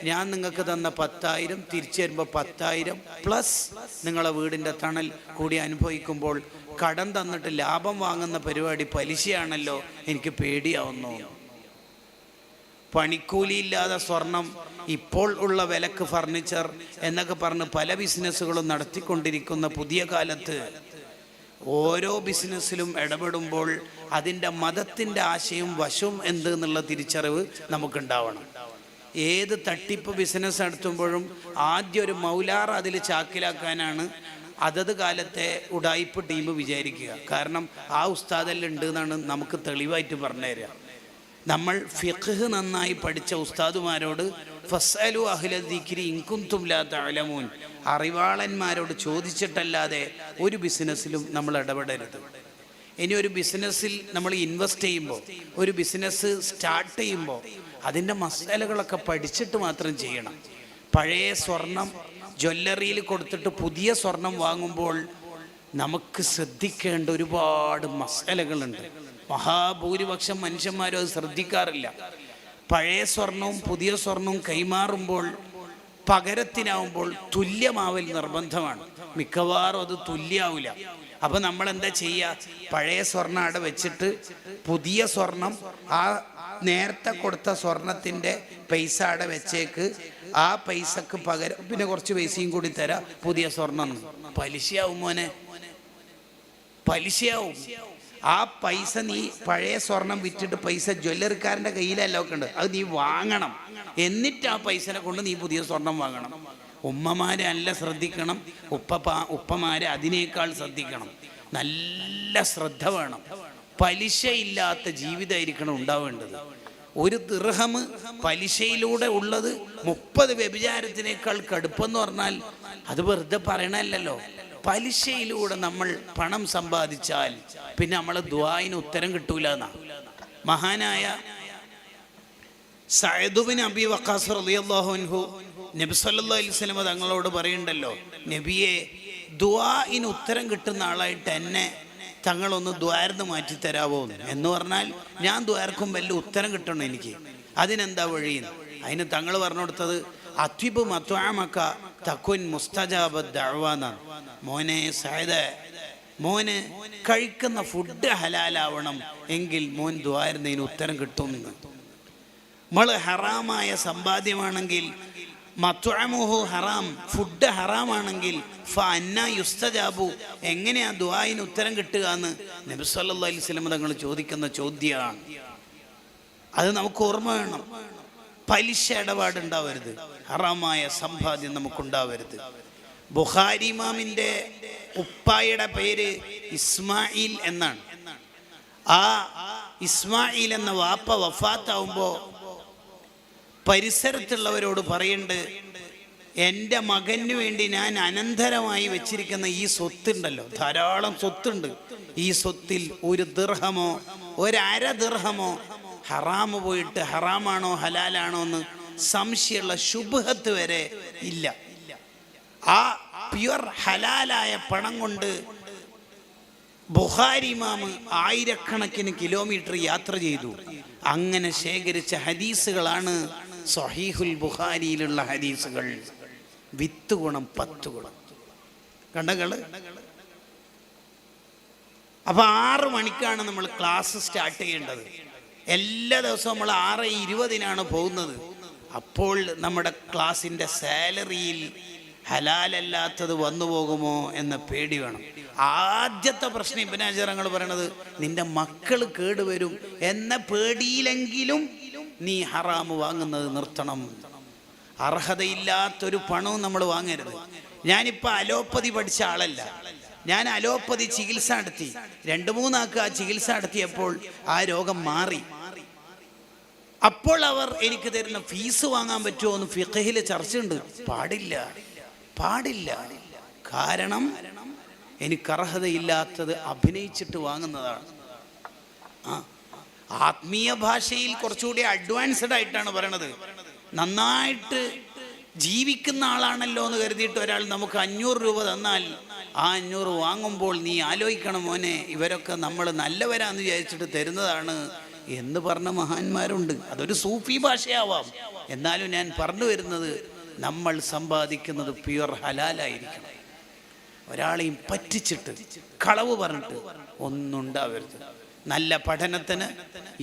ഞാൻ നിങ്ങൾക്ക് തന്ന 10,000 തിരിച്ചു തരുമ്പോൾ 10,000 പ്ലസ് നിങ്ങളെ വീടിൻ്റെ തണൽ കൂടി അനുഭവിക്കുമ്പോൾ കടം തന്നിട്ട് ലാഭം വാങ്ങുന്ന പരിപാടി പലിശയാണല്ലോ, എനിക്ക് പേടിയാവുന്നു. പണിക്കൂലിയില്ലാതെ സ്വർണം, ഇപ്പോൾ ഉള്ള വിലക്ക് ഫർണിച്ചർ എന്നൊക്കെ പറഞ്ഞ് പല ബിസിനസ്സുകളും നടത്തിക്കൊണ്ടിരിക്കുന്ന പുതിയ കാലത്ത് ഓരോ ബിസിനസ്സിലും ഇടപെടുമ്പോൾ അതിൻ്റെ മതത്തിൻ്റെ ആശയം വശവും എന്ത് എന്നുള്ള തിരിച്ചറിവ് നമുക്കുണ്ടാവണം. ഏത് തട്ടിപ്പ് ബിസിനസ് നടത്തുമ്പോഴും ആദ്യം ഒരു മൗലാർ അതിൽ ചാക്കിലാക്കാനാണ് അതത് കാലത്തെ ഉഡായിപ്പ് ടീം വിചാരിക്കുക. കാരണം ആ ഉസ്താദെല്ലാം ഉണ്ട് എന്നാണ് നമുക്ക് തെളിവായിട്ട് പറഞ്ഞു തരിക. നമ്മൾ ഫിഖ് നന്നായി പഠിച്ച ഉസ്താദുമാരോട് ഫസ്അലു അഹ്ല ദിക്രി ഇൻ കുൻതും ലാ തഅലമൂൻ, അറിവാളന്മാരോട് ചോദിച്ചിട്ടല്ലാതെ ഒരു ബിസിനസ്സിലും നമ്മൾ ഇടപെടരുത്. ഇനി ഒരു ബിസിനസ്സിൽ നമ്മൾ ഇൻവെസ്റ്റ് ചെയ്യുമ്പോൾ, ഒരു ബിസിനസ് സ്റ്റാർട്ട് ചെയ്യുമ്പോൾ അതിൻ്റെ മസാലകളൊക്കെ പഠിച്ചിട്ട് മാത്രം ചെയ്യണം. പഴയ സ്വർണം ജ്വല്ലറിയിൽ കൊടുത്തിട്ട് പുതിയ സ്വർണം വാങ്ങുമ്പോൾ നമുക്ക് ശ്രദ്ധിക്കേണ്ട ഒരുപാട് മസാലകളുണ്ട്. മഹാഭൂരിപക്ഷം മനുഷ്യന്മാരും അത് ശ്രദ്ധിക്കാറില്ല. പഴയ സ്വർണവും പുതിയ സ്വർണവും കൈമാറുമ്പോൾ പകരത്തിനാവുമ്പോൾ തുല്യമാവൽ നിർബന്ധമാണ്. മിക്കവാറും അത് തുല്യാവില്ല. അപ്പം നമ്മൾ എന്താ ചെയ്യുക? പഴയ സ്വർണ്ണം അവിടെ വെച്ചിട്ട് പുതിയ സ്വർണം ആ നേരത്തെ കൊടുത്ത സ്വർണത്തിൻ്റെ പൈസ അവിടെ വെച്ചേക്ക്, ആ പൈസക്ക് പകരം പിന്നെ കുറച്ച് പൈസയും കൂടി തരാം പുതിയ സ്വർണം. പലിശയാവും മോനെ, പലിശയാവും. ആ പൈസ നീ പഴയ സ്വർണം വിറ്റിട്ട് പൈസ ജ്വല്ലറിക്കാരൻ്റെ കയ്യിലല്ല വെക്കേണ്ടത്, അത് നീ വാങ്ങണം. എന്നിട്ട് ആ പൈസനെ കൊണ്ട് നീ പുതിയ സ്വർണം വാങ്ങണം. ഉമ്മമാരെ നല്ല ശ്രദ്ധിക്കണം, ഉപ്പമാരെ അതിനേക്കാൾ ശ്രദ്ധിക്കണം. നല്ല ശ്രദ്ധ വേണം. പലിശയില്ലാത്ത ജീവിതമായിരിക്കണം ഉണ്ടാവേണ്ടത്. ഒരു ദിർഹം പലിശയിലൂടെ ഉള്ളത് 30 വ്യഭിചാരത്തിനേക്കാൾ കടുപ്പെന്ന് പറഞ്ഞാൽ അത് വെറുതെ പറയണല്ലോ. പലിശയിലൂടെ നമ്മൾ പണം സമ്പാദിച്ചാൽ പിന്നെ നമ്മളെ ദുആഇന് ഉത്തരം കിട്ടൂല എന്നാ. മഹാനായ സഅദ് ബിൻ അബി വഖാസ് റളിയല്ലാഹു അൻഹു നബി സല്ലല്ലാഹു അലൈഹി വസല്ലം തങ്ങളോട് പറയുന്നുണ്ടല്ലോ, നബിയെ, ദുആഇന് ഉത്തരം കിട്ടുന്ന ആളായിട്ട് എന്നെ തങ്ങളൊന്ന് ദ്വാരന്ന് മാറ്റി തരാവോ എന്ന് പറഞ്ഞാൽ, ഞാൻ ദ്വാരക്കും വലിയ ഉത്തരം കിട്ടണം എനിക്ക്, അതിനെന്താ വഴിയെന്ന്. അതിന് തങ്ങൾ പറഞ്ഞു കൊടുത്തത് അത്വിബ് മത്വാമക്ക തക്കുൻ മുസ്തജാബ ദഅവാന്നാണ്. മോനെ സഅദ്, മോന് കഴിക്കുന്ന ഫുഡ് ഹലാലാവണം എങ്കിൽ മോൻ ദ്വാരുന്നതിന് ഉത്തരം കിട്ടുമെന്ന്. നമ്മൾ ഹറാമായ സമ്പാദ്യമാണെങ്കിൽ, മത്വഅമുഹു ഹറാം, ഫുഡ് ഹറാമാണെങ്കിൽ ഫഅന്നാ യുസ്തജാബു, എങ്ങനെയാ ദുആഇന് ഉത്തരം കിട്ടുക എന്ന് നബി സല്ലല്ലാഹു അലൈഹി വസല്ലം തങ്ങൾ ചോദിക്കുന്ന ചോദ്യമാണ്. അത് നമുക്ക് ഓർമ്മ വേണം. പലിശ ഇടപാടുണ്ടാവരുത്, ഹറാമായ സമ്പാദ്യം നമുക്കുണ്ടാവരുത്. ബുഖാരി ഇമാമിൻ്റെ ഉപ്പായുടെ പേര് ഇസ്മായിൽ എന്നാണ്. ആ ഇസ്മായിൽ എന്ന വാപ്പ വഫാത്താവുമ്പോൾ പരിസരത്തുള്ളവരോട് പറയുന്നുണ്ട്, എൻ്റെ മകന് വേണ്ടി ഞാൻ അനന്തരമായി വെച്ചിരിക്കുന്ന ഈ സ്വത്തുണ്ടല്ലോ, ധാരാളം സ്വത്തുണ്ട്, ഈ സ്വത്തിൽ ഒരു ദിർഹമോ 1/2 ദിർഹമോ ഹറാമ് പോയിട്ട് ഹറാമാണോ ഹലാലാണോ എന്ന് സംശയമുള്ള ശുബ്ഹത്ത് വരെ ഇല്ല. ആ പ്യുവർ ഹലാലായ പണം കൊണ്ട് ബുഖാരി ഇമാമ് ആയിരക്കണക്കിന് കിലോമീറ്റർ യാത്ര ചെയ്തു. അങ്ങനെ ശേഖരിച്ച ഹദീസുകളാണ് സ്വഹീഹുൽ ബുഖാരിയിലുള്ള ഹദീസുകൾ. 10 ഗുണം 10 ഗുണം കണ്ടകള്. അപ്പൊ 6 മണിക്കാണ് നമ്മൾ ക്ലാസ് സ്റ്റാർട്ട് ചെയ്യേണ്ടത്. എല്ലാ ദിവസവും നമ്മൾ 6:20 പോകുന്നത്. അപ്പോൾ നമ്മുടെ ക്ലാസിന്റെ സാലറിയിൽ ഹലാലല്ലാത്തത് വന്നു പോകുമോ എന്ന പേടി വേണം. ആദ്യത്തെ പ്രശ്നം ഇബ്നു ഹജർ തങ്ങൾ പറയണത്, നിന്റെ മക്കൾ കേടുവരും എന്ന പേടിയിലെങ്കിലും നീ ഹറാമ് വാങ്ങുന്നത് നിർത്തണം. അർഹതയില്ലാത്തൊരു പണവും നമ്മൾ വാങ്ങരുത്. ഞാനിപ്പോൾ അലോപ്പതി പഠിച്ച ആളല്ല. ഞാൻ അലോപ്പതി ചികിത്സ നടത്തി. 2-3 ആൾക്ക് ആ ചികിത്സ നടത്തിയപ്പോൾ ആ രോഗം മാറി. അപ്പോൾ അവർ എനിക്ക് തരുന്ന ഫീസ് വാങ്ങാൻ പറ്റുമോ എന്ന് ഫിഖഹിൽ ചർച്ചയുണ്ട്. പാടില്ല. കാരണം എനിക്ക് അർഹതയില്ലാത്തത് അഭിനയിച്ചിട്ട് വാങ്ങുന്നതാണ്. ആത്മീയ ഭാഷയിൽ കുറച്ചുകൂടി അഡ്വാൻസ്ഡ് ആയിട്ടാണ് പറയണത്. നന്നായിട്ട് ജീവിക്കുന്ന ആളാണല്ലോ എന്ന് കരുതിയിട്ട് ഒരാൾ നമുക്ക് 500 രൂപ തന്നാൽ ആ 500 വാങ്ങുമ്പോൾ നീ ആലോചിക്കണം മോനെ, ഇവരൊക്കെ നമ്മൾ നല്ലവരാന്ന് വിചാരിച്ചിട്ട് തരുന്നതാണ് എന്ന് പറഞ്ഞ മഹാന്മാരുണ്ട്. അതൊരു സൂഫി ഭാഷയാവാം. എന്നാലും ഞാൻ പറഞ്ഞു വരുന്നത്, നമ്മൾ സമ്പാദിക്കുന്നത് പ്യുവർ ഹലാലായിരിക്കണം. ഒരാളെയും പറ്റിച്ചിട്ട് കളവ് പറഞ്ഞിട്ട് ഒന്നും ഉണ്ടാവരുത്. നല്ല പഠനത്തിന്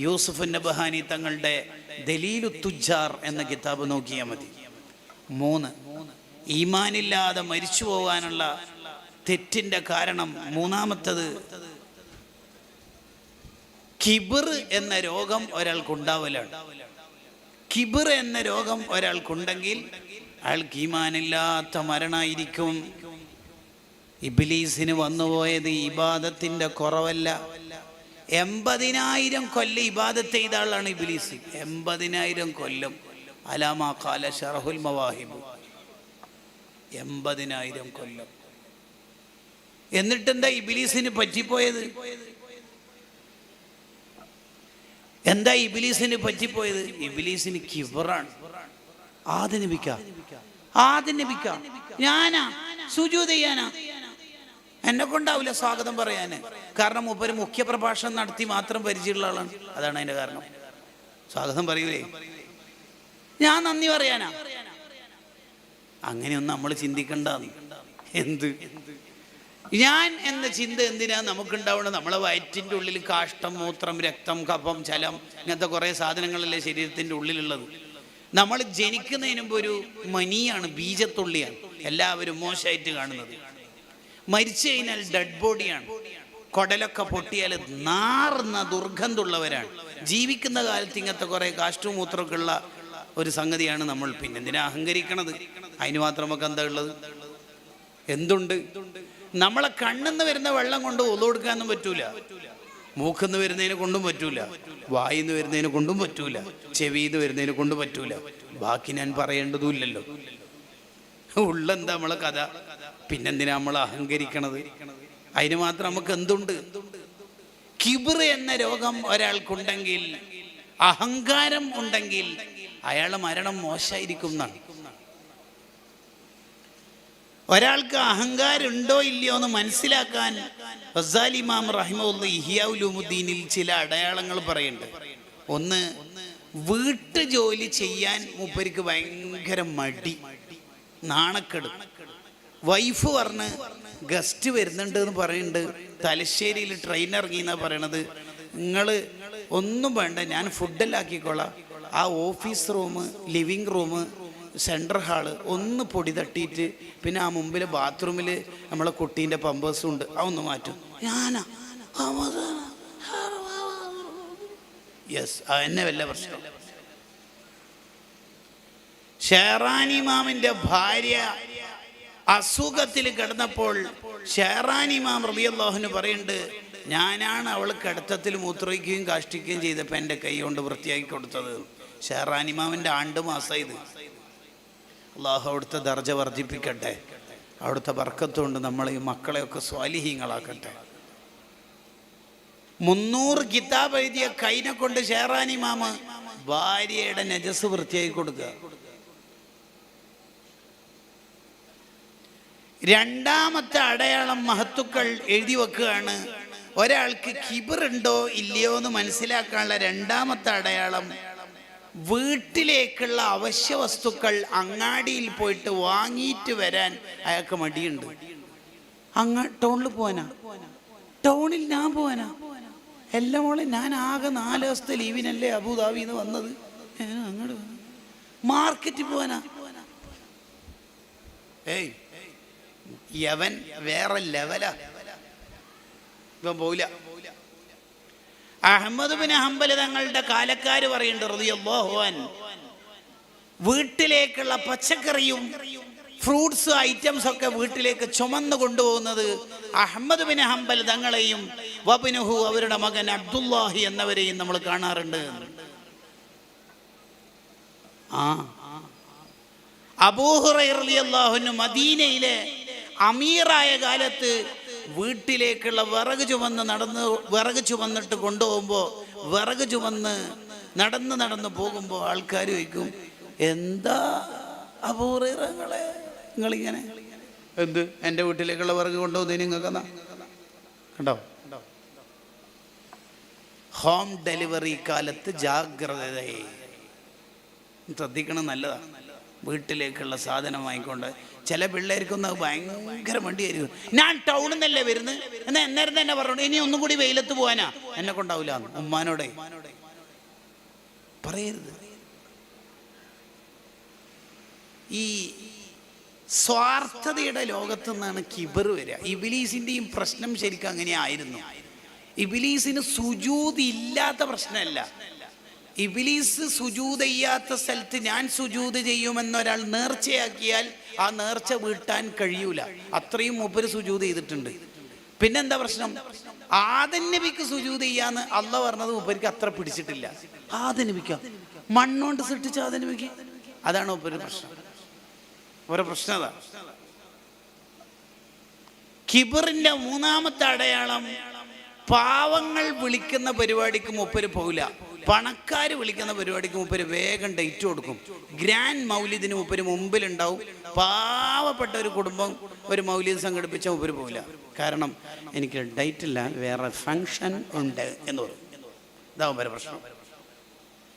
യൂസുഫ് നബഹാനി തങ്ങളുടെ ദലീലു തുജാർ എന്ന കിതാബ് നോക്കിയാൽ മതി. 3 ഈമാനില്ലാതെ മരിച്ചു പോകാനുള്ള തെറ്റിന്റെ കാരണം. 3-മത്തത് കിബിർ എന്ന രോഗം ഒരാൾക്കുണ്ടാവലാണ്. കിബിർ എന്ന രോഗം ഒരാൾക്കുണ്ടെങ്കിൽ അയാൾക്ക് ഈമാനില്ലാത്ത മരണമായിരിക്കും. ഇബ്ലീസിന് വന്നുപോയത് ഇബാദത്തിന്റെ കുറവല്ല. 80,000 കൊല്ലം ഇബാദത്ത് ചെയ്ത ആളാണ് ഇബ്ലീസ്. 80,000 കൊല്ലം. അലാമാ ഖാല ശറഹുൽ മവാഹിബ്. 80,000 കൊല്ലം. എന്നിട്ടെന്താ ഇബ്ലീസിന് പറ്റിപ്പോയത്? ഇബ്ലീസിന് കിബറാണ്. ആദ്യ നബിക്ക ഞാനാ സുജൂദ് ചെയ്യാനാ, എന്നെ കൊണ്ടാവില്ല സ്വാഗതം പറയാന്. കാരണം മൂപ്പര് മുഖ്യ പ്രഭാഷണം നടത്തി മാത്രം പരിചയമുള്ള ആളാണ്. അതാണ് അതിന്റെ കാരണം. സ്വാഗതം പറയൂലേ, ഞാൻ നന്ദി പറയാനാ. അങ്ങനെയൊന്നും നമ്മൾ ചിന്തിക്കണ്ട. എന്ത് ഞാൻ എന്ന ചിന്ത എന്തിനാ നമുക്കുണ്ടാവുന്നത്? നമ്മളെ വയറ്റിൻ്റെ ഉള്ളിൽ കാഷ്ടം, മൂത്രം, രക്തം, കഫം, ചലം, ഇങ്ങനത്തെ കുറേ സാധനങ്ങളല്ലേ ശരീരത്തിൻ്റെ ഉള്ളിലുള്ളത്. നമ്മൾ ജനിക്കുന്നതിന് മുമ്പ് ഒരു മനിയാണ്, ബീജത്തുള്ളിയാണ് എല്ലാവരും മോശമായിട്ട് കാണുന്നത്. മരിച്ചു കഴിഞ്ഞാൽ ഡെഡ് ബോഡിയാണ്. കുടലൊക്കെ പൊട്ടിയാൽ നാർന്ന ദുർഗന്ധമുള്ളവരാണ്. ജീവിക്കുന്ന കാലത്ത് ഇങ്ങനത്തെ കുറേ കാഷ്ടവും മൂത്രമൊക്കെ ഉള്ള ഒരു സംഗതിയാണ് നമ്മൾ. പിന്നെന്തിനാ അഹങ്കരിക്കണത്? അതിന് മാത്രം നമുക്ക് എന്താ ഉള്ളത്? എന്തുണ്ട്? നമ്മളെ കണ്ണിന്ന് വരുന്ന വെള്ളം കൊണ്ട് ഒതു കൊടുക്കാനൊന്നും പറ്റൂല. മൂക്കിന്ന് വരുന്നതിനെ കൊണ്ടും പറ്റൂല. വായിന്ന് വരുന്നതിനെ കൊണ്ടും പറ്റൂല. ചെവിന്ന് വരുന്നതിനെ കൊണ്ടും പറ്റൂല. ബാക്കി ഞാൻ പറയേണ്ടതുമില്ലല്ലോ. ഉള്ളെന്താ നമ്മളെ കഥ? പിന്നെന്തിനാ നമ്മൾ അഹങ്കരിക്കണത്? അതിന് മാത്രം നമുക്ക് എന്തുണ്ട്? കിബിർ എന്ന രോഗം ഒരാൾക്കുണ്ടെങ്കിൽ, അഹങ്കാരം ഉണ്ടെങ്കിൽ അയാളെ മരണം മോശമായിരിക്കും എന്നാണ്. ഒരാൾക്ക് അഹങ്കാരം ഉണ്ടോ ഇല്ലയോ എന്ന് മനസ്സിലാക്കാൻ ഗസാലി ഇമാം റഹിമഹുല്ലാഹി ഇഹ്യാ ഉലൂമുദ്ദീനിൽ ചില അടയാളങ്ങൾ പറയുന്നുണ്ട്. ഒന്ന്, വീട്ടു ജോലി ചെയ്യാൻ മൂപ്പർക്ക് ഭയങ്കര മടി, നാണക്കെട്. വൈഫ് പറഞ്ഞ് ഗസ്റ്റ് വരുന്നുണ്ട് എന്ന് പറയുന്നുണ്ട്. തലശ്ശേരിയിൽ ട്രെയിൻ ഇറങ്ങി എന്നാ പറയണത്. നിങ്ങൾ ഒന്നും വേണ്ട, ഞാൻ ഫുഡെല്ലാം ആക്കിക്കോളാം. ആ office room, living room, central hall ഒന്ന് പൊടി തട്ടിയിട്ട്, പിന്നെ ആ മുമ്പിൽ ബാത്റൂമിൽ നമ്മളെ കുട്ടീൻ്റെ പമ്പേഴ്സും ഉണ്ട്, അതൊന്ന് മാറ്റും. ഞാനാ യെസ്, എന്നെ വല്ല പ്രശ്നം. ഷെഹറാനി ഇമാമിന്റെ ഭാര്യ അസുഖത്തിൽ കിടന്നപ്പോൾ ഷെഹറാനി ഇമാം റളിയല്ലാഹു അൻഹു പറയുന്നുണ്ട്, ഞാനാണ് അവൾ കിടത്തത്തിൽ മൂത്രയിക്കുകയും കാഷ്ടിക്കുകയും ചെയ്തപ്പോൾ എൻ്റെ കൈ കൊണ്ട് വൃത്തിയാക്കി കൊടുത്തത്. ഷെഹറാനി ഇമാമിൻ്റെ ആണ്ടുമാസം ഇത്. അള്ളാഹു അവിടുത്തെ ദർജ വർദ്ധിപ്പിക്കട്ടെ. അവിടുത്തെ ബർക്കത്തുകൊണ്ട് നമ്മളെ ഈ മക്കളെയൊക്കെ സ്വാലിഹീങ്ങളാക്കട്ടെ. 300 കിതാബ് എഴുതിയ കൈനെ കൊണ്ട് ഷെഹറാനി ഇമാമ് ഭാര്യയുടെ നജസ് വൃത്തിയാക്കി കൊടുക്കുക. രണ്ടാമത്തെ അടയാളം മഹത്തുക്കൾ എഴുതി വെക്കുകയാണ്. ഒരാൾക്ക് കിബറുണ്ടോ ഇല്ലയോ എന്ന് മനസ്സിലാക്കാനുള്ള രണ്ടാമത്തെ അടയാളം, വീട്ടിലേക്കുള്ള അവശ്യ വസ്തുക്കൾ അങ്ങാടിയിൽ പോയിട്ട് വാങ്ങിയിട്ട് വരാൻ അയാൾക്ക് മടിയുണ്ട്. ടൗണിൽ പോവാനാ, ടൗണിൽ ഞാൻ പോവാനാ, എല്ലാം മോളെ ഞാൻ ആകെ 4 ദിവസത്തെ ലീവിനല്ലേ അബുദാബിന്ന് വന്നത്, അങ്ങോട്ട് മാർക്കറ്റിൽ പോവാനാ. ഏയ് യവൻ വേറെ ലെവലാ, ഇവൻ പോവില്ല. അഹ്മദ് ബിൻ ഹംബൽ തങ്ങളുടെ കാലക്കാര് പറയുന്നുണ്ട് റളിയല്ലാഹു അൻഹു, വീട്ടിലേക്കുള്ള പച്ചക്കറിയും ഫ്രൂട്ട്സ് ഐറ്റംസ് ഒക്കെ വീട്ടിലേക്ക് ചുമന്നു കൊണ്ടുപോകുന്നത് അഹ്മദ് ബിൻ ഹംബൽ തങ്ങളെയും വബ്നുഹു അവരുടെ മകൻ അബ്ദുല്ലാഹി എന്നവരെയും നമ്മൾ കാണാറുണ്ട്. അബൂ ഹുറൈറ റളിയല്ലാഹു അൻഹു മദീനയിലെ അമീറായ കാലത്ത് വീട്ടിലേക്കുള്ള വിറക് ചുമന്നിട്ട് കൊണ്ടുപോകുമ്പോൾ, വിറക് ചുമന്ന് നടന്ന് പോകുമ്പോൾ ആൾക്കാർ ചോദിക്കും, എന്താ അബൂ ഹുറൈറ നിങ്ങളിങ്ങനെ, എന്ത് എൻ്റെ വീട്ടിലേക്കുള്ള വിറക് കൊണ്ടുപോകുന്നതിന് നിങ്ങൾക്കെന്നാ കണ്ടോ. ഹോം ഡെലിവറി കാലത്ത് ജാഗ്രതയെ ശ്രദ്ധിക്കണം, നല്ലതാണ്. വീട്ടിലേക്കുള്ള സാധനം വാങ്ങിക്കൊണ്ട് ചില പിള്ളേർക്കൊന്നും അത് ഭയങ്കര മടിയായിരിക്കും. ഞാൻ ടൗണിൽ നിന്നല്ലേ വരുന്നത്, എന്നാൽ എന്നേരം തന്നെ പറഞ്ഞു ഇനി ഒന്നും കൂടി വെയിലത്ത് പോകാനാ, എന്നെ കൊണ്ടാവില്ല ഉമ്മാനോടെ പറയരുത്. ഈ സ്വാർത്ഥതയുടെ ലോകത്തു നിന്നാണ് കിബർ വരിക. ഇബ്ലീസിന്റെയും പ്രശ്നം ശരിക്കും അങ്ങനെ ആയിരുന്നു. ഇബ്ലീസിന് സുജൂദ് ഇല്ലാത്ത പ്രശ്നമല്ല. ഇബ്ലീസ് സുജൂദ് ചെയ്യാത്ത സ്ഥലത്ത് ഞാൻ സുജൂദ് ചെയ്യുമെന്നൊരാൾ നേർച്ചയാക്കിയാൽ ആ നേർച്ച വീട്ടാൻ കഴിയൂല. അത്രയും മൂപ്പര് സുജൂദ് ചെയ്തിട്ടുണ്ട്. പിന്നെന്താ പ്രശ്നം? ആദം നബിക്ക് സുജൂദ് ചെയ്യാന്ന് അള്ളാഹ് പറഞ്ഞത് മൂപ്പർക്ക് അത്ര പിടിച്ചിട്ടില്ല. ആദം നബിക്ക് മണ്ണുകൊണ്ട് സൃഷ്ടിച്ച ആദം നബിക്ക്, അതാണ് മൂപ്പര് പ്രശ്നം. ഒരു പ്രശ്നം അതാ. കിബറിന്റെ മൂന്നാമത്തെ അടയാളം, പാവങ്ങൾ വിളിക്കുന്ന പരിപാടിക്ക് മൂപ്പര് പോവില്ല. പണക്കാര് വിളിക്കുന്ന പരിപാടിക്ക് മൂപ്പര് വേഗം ഡേറ്റ് കൊടുക്കും. ഗ്രാൻഡ് മൗലിദിന് മൂപ്പര് മുമ്പിലുണ്ടാവും. പാവപ്പെട്ട ഒരു കുടുംബം ഒരു മൗലിദ് സംഘടിപ്പിച്ച മൂപ്പര് പോവില്ല. കാരണം എനിക്ക് ഡേറ്റ് ഇല്ല, വേറെ ഫങ്ഷൻ ഉണ്ട് എന്ന് പറയും. ഇതാവും വരെ പ്രശ്നം.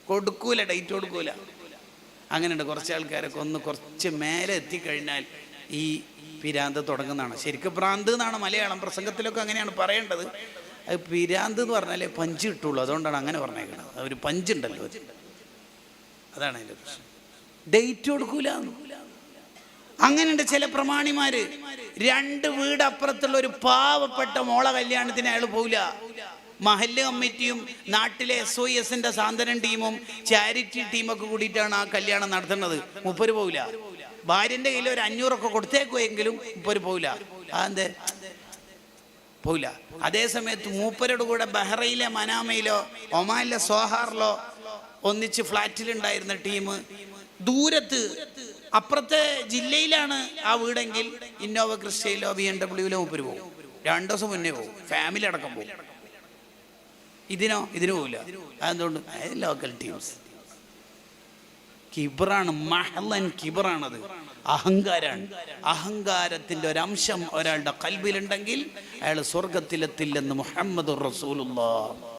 കൊടുക്കൂല, ഡേറ്റ് കൊടുക്കൂല. അങ്ങനെയുണ്ട് കുറച്ച് ആൾക്കാരൊക്കെ ഒന്ന് കുറച്ച് മേലെ എത്തിക്കഴിഞ്ഞാൽ ഈ പിരാന്ത് തുടങ്ങുന്നതാണ്. ശരിക്കും ഭ്രാന്ത് എന്നാണ് മലയാളം പ്രസംഗത്തിലൊക്കെ അങ്ങനെയാണ് പറയേണ്ടത്. അത് പിരാന്ത് എന്ന് പറഞ്ഞാലേ പഞ്ച് കിട്ടുള്ളൂ, അതുകൊണ്ടാണ് അങ്ങനെ പറഞ്ഞേക്കുന്നത്. ഒരു പഞ്ചുണ്ടല്ലോ, അതാണ് അതിൻ്റെ പ്രശ്നം. ഡേറ്റ് കൊടുക്കൂല. അങ്ങനെയുണ്ട് ചില പ്രമാണിമാര്. 2 വീട് അപ്പുറത്തുള്ള ഒരു പാവപ്പെട്ട മോളെ കല്യാണത്തിന് അയാൾ പോവില്ല. മഹല്ല് കമ്മിറ്റിയും നാട്ടിലെ SOSന്റെ സാന്ത്വനം ടീമും ചാരിറ്റി ടീമൊക്കെ കൂടിയിട്ടാണ് ആ കല്യാണം നടത്തുന്നത്. മൂപ്പര് പോവില്ല. ഭാര്യന്റെ കയ്യിൽ ഒരു 500 ഒക്കെ കൊടുത്തേക്കുമെങ്കിലും മൂപ്പര് പോവില്ല. അതെന്ത് പോവില്ല. അതേ സമയത്ത് മൂപ്പരുടെ കൂടെ ബഹ്റൈനിലെ മനാമയിലോ ഒമാനിലെ സോഹാറിലോ ഒന്നിച്ച് ഫ്ലാറ്റിലുണ്ടായിരുന്ന ടീം ദൂരത്ത് അപ്പുറത്തെ ജില്ലയിലാണ് ആ വീടെങ്കിൽ ഇന്നോവ ക്രിസ്റ്റയിലോ BMW മൂപ്പര് പോകും. 2 ദിവസം മുന്നേ പോകും. ഫാമിലി അടക്കം പോകും. ഇതിന് പോവില്ല. അതെന്തുകൊണ്ട്? Local teams. കിബറാണ്, മഹ്ലൻ കിബറാണത്, അഹങ്കാരാണ്. അഹങ്കാരത്തിന്റെ ഒരംശം ഒരാളുടെ ഖൽബിലുണ്ടെങ്കിൽ അയാൾ സ്വർഗത്തിലെത്തില്ലെന്ന് മുഹമ്മദുർ റസൂലുള്ളാഹ്.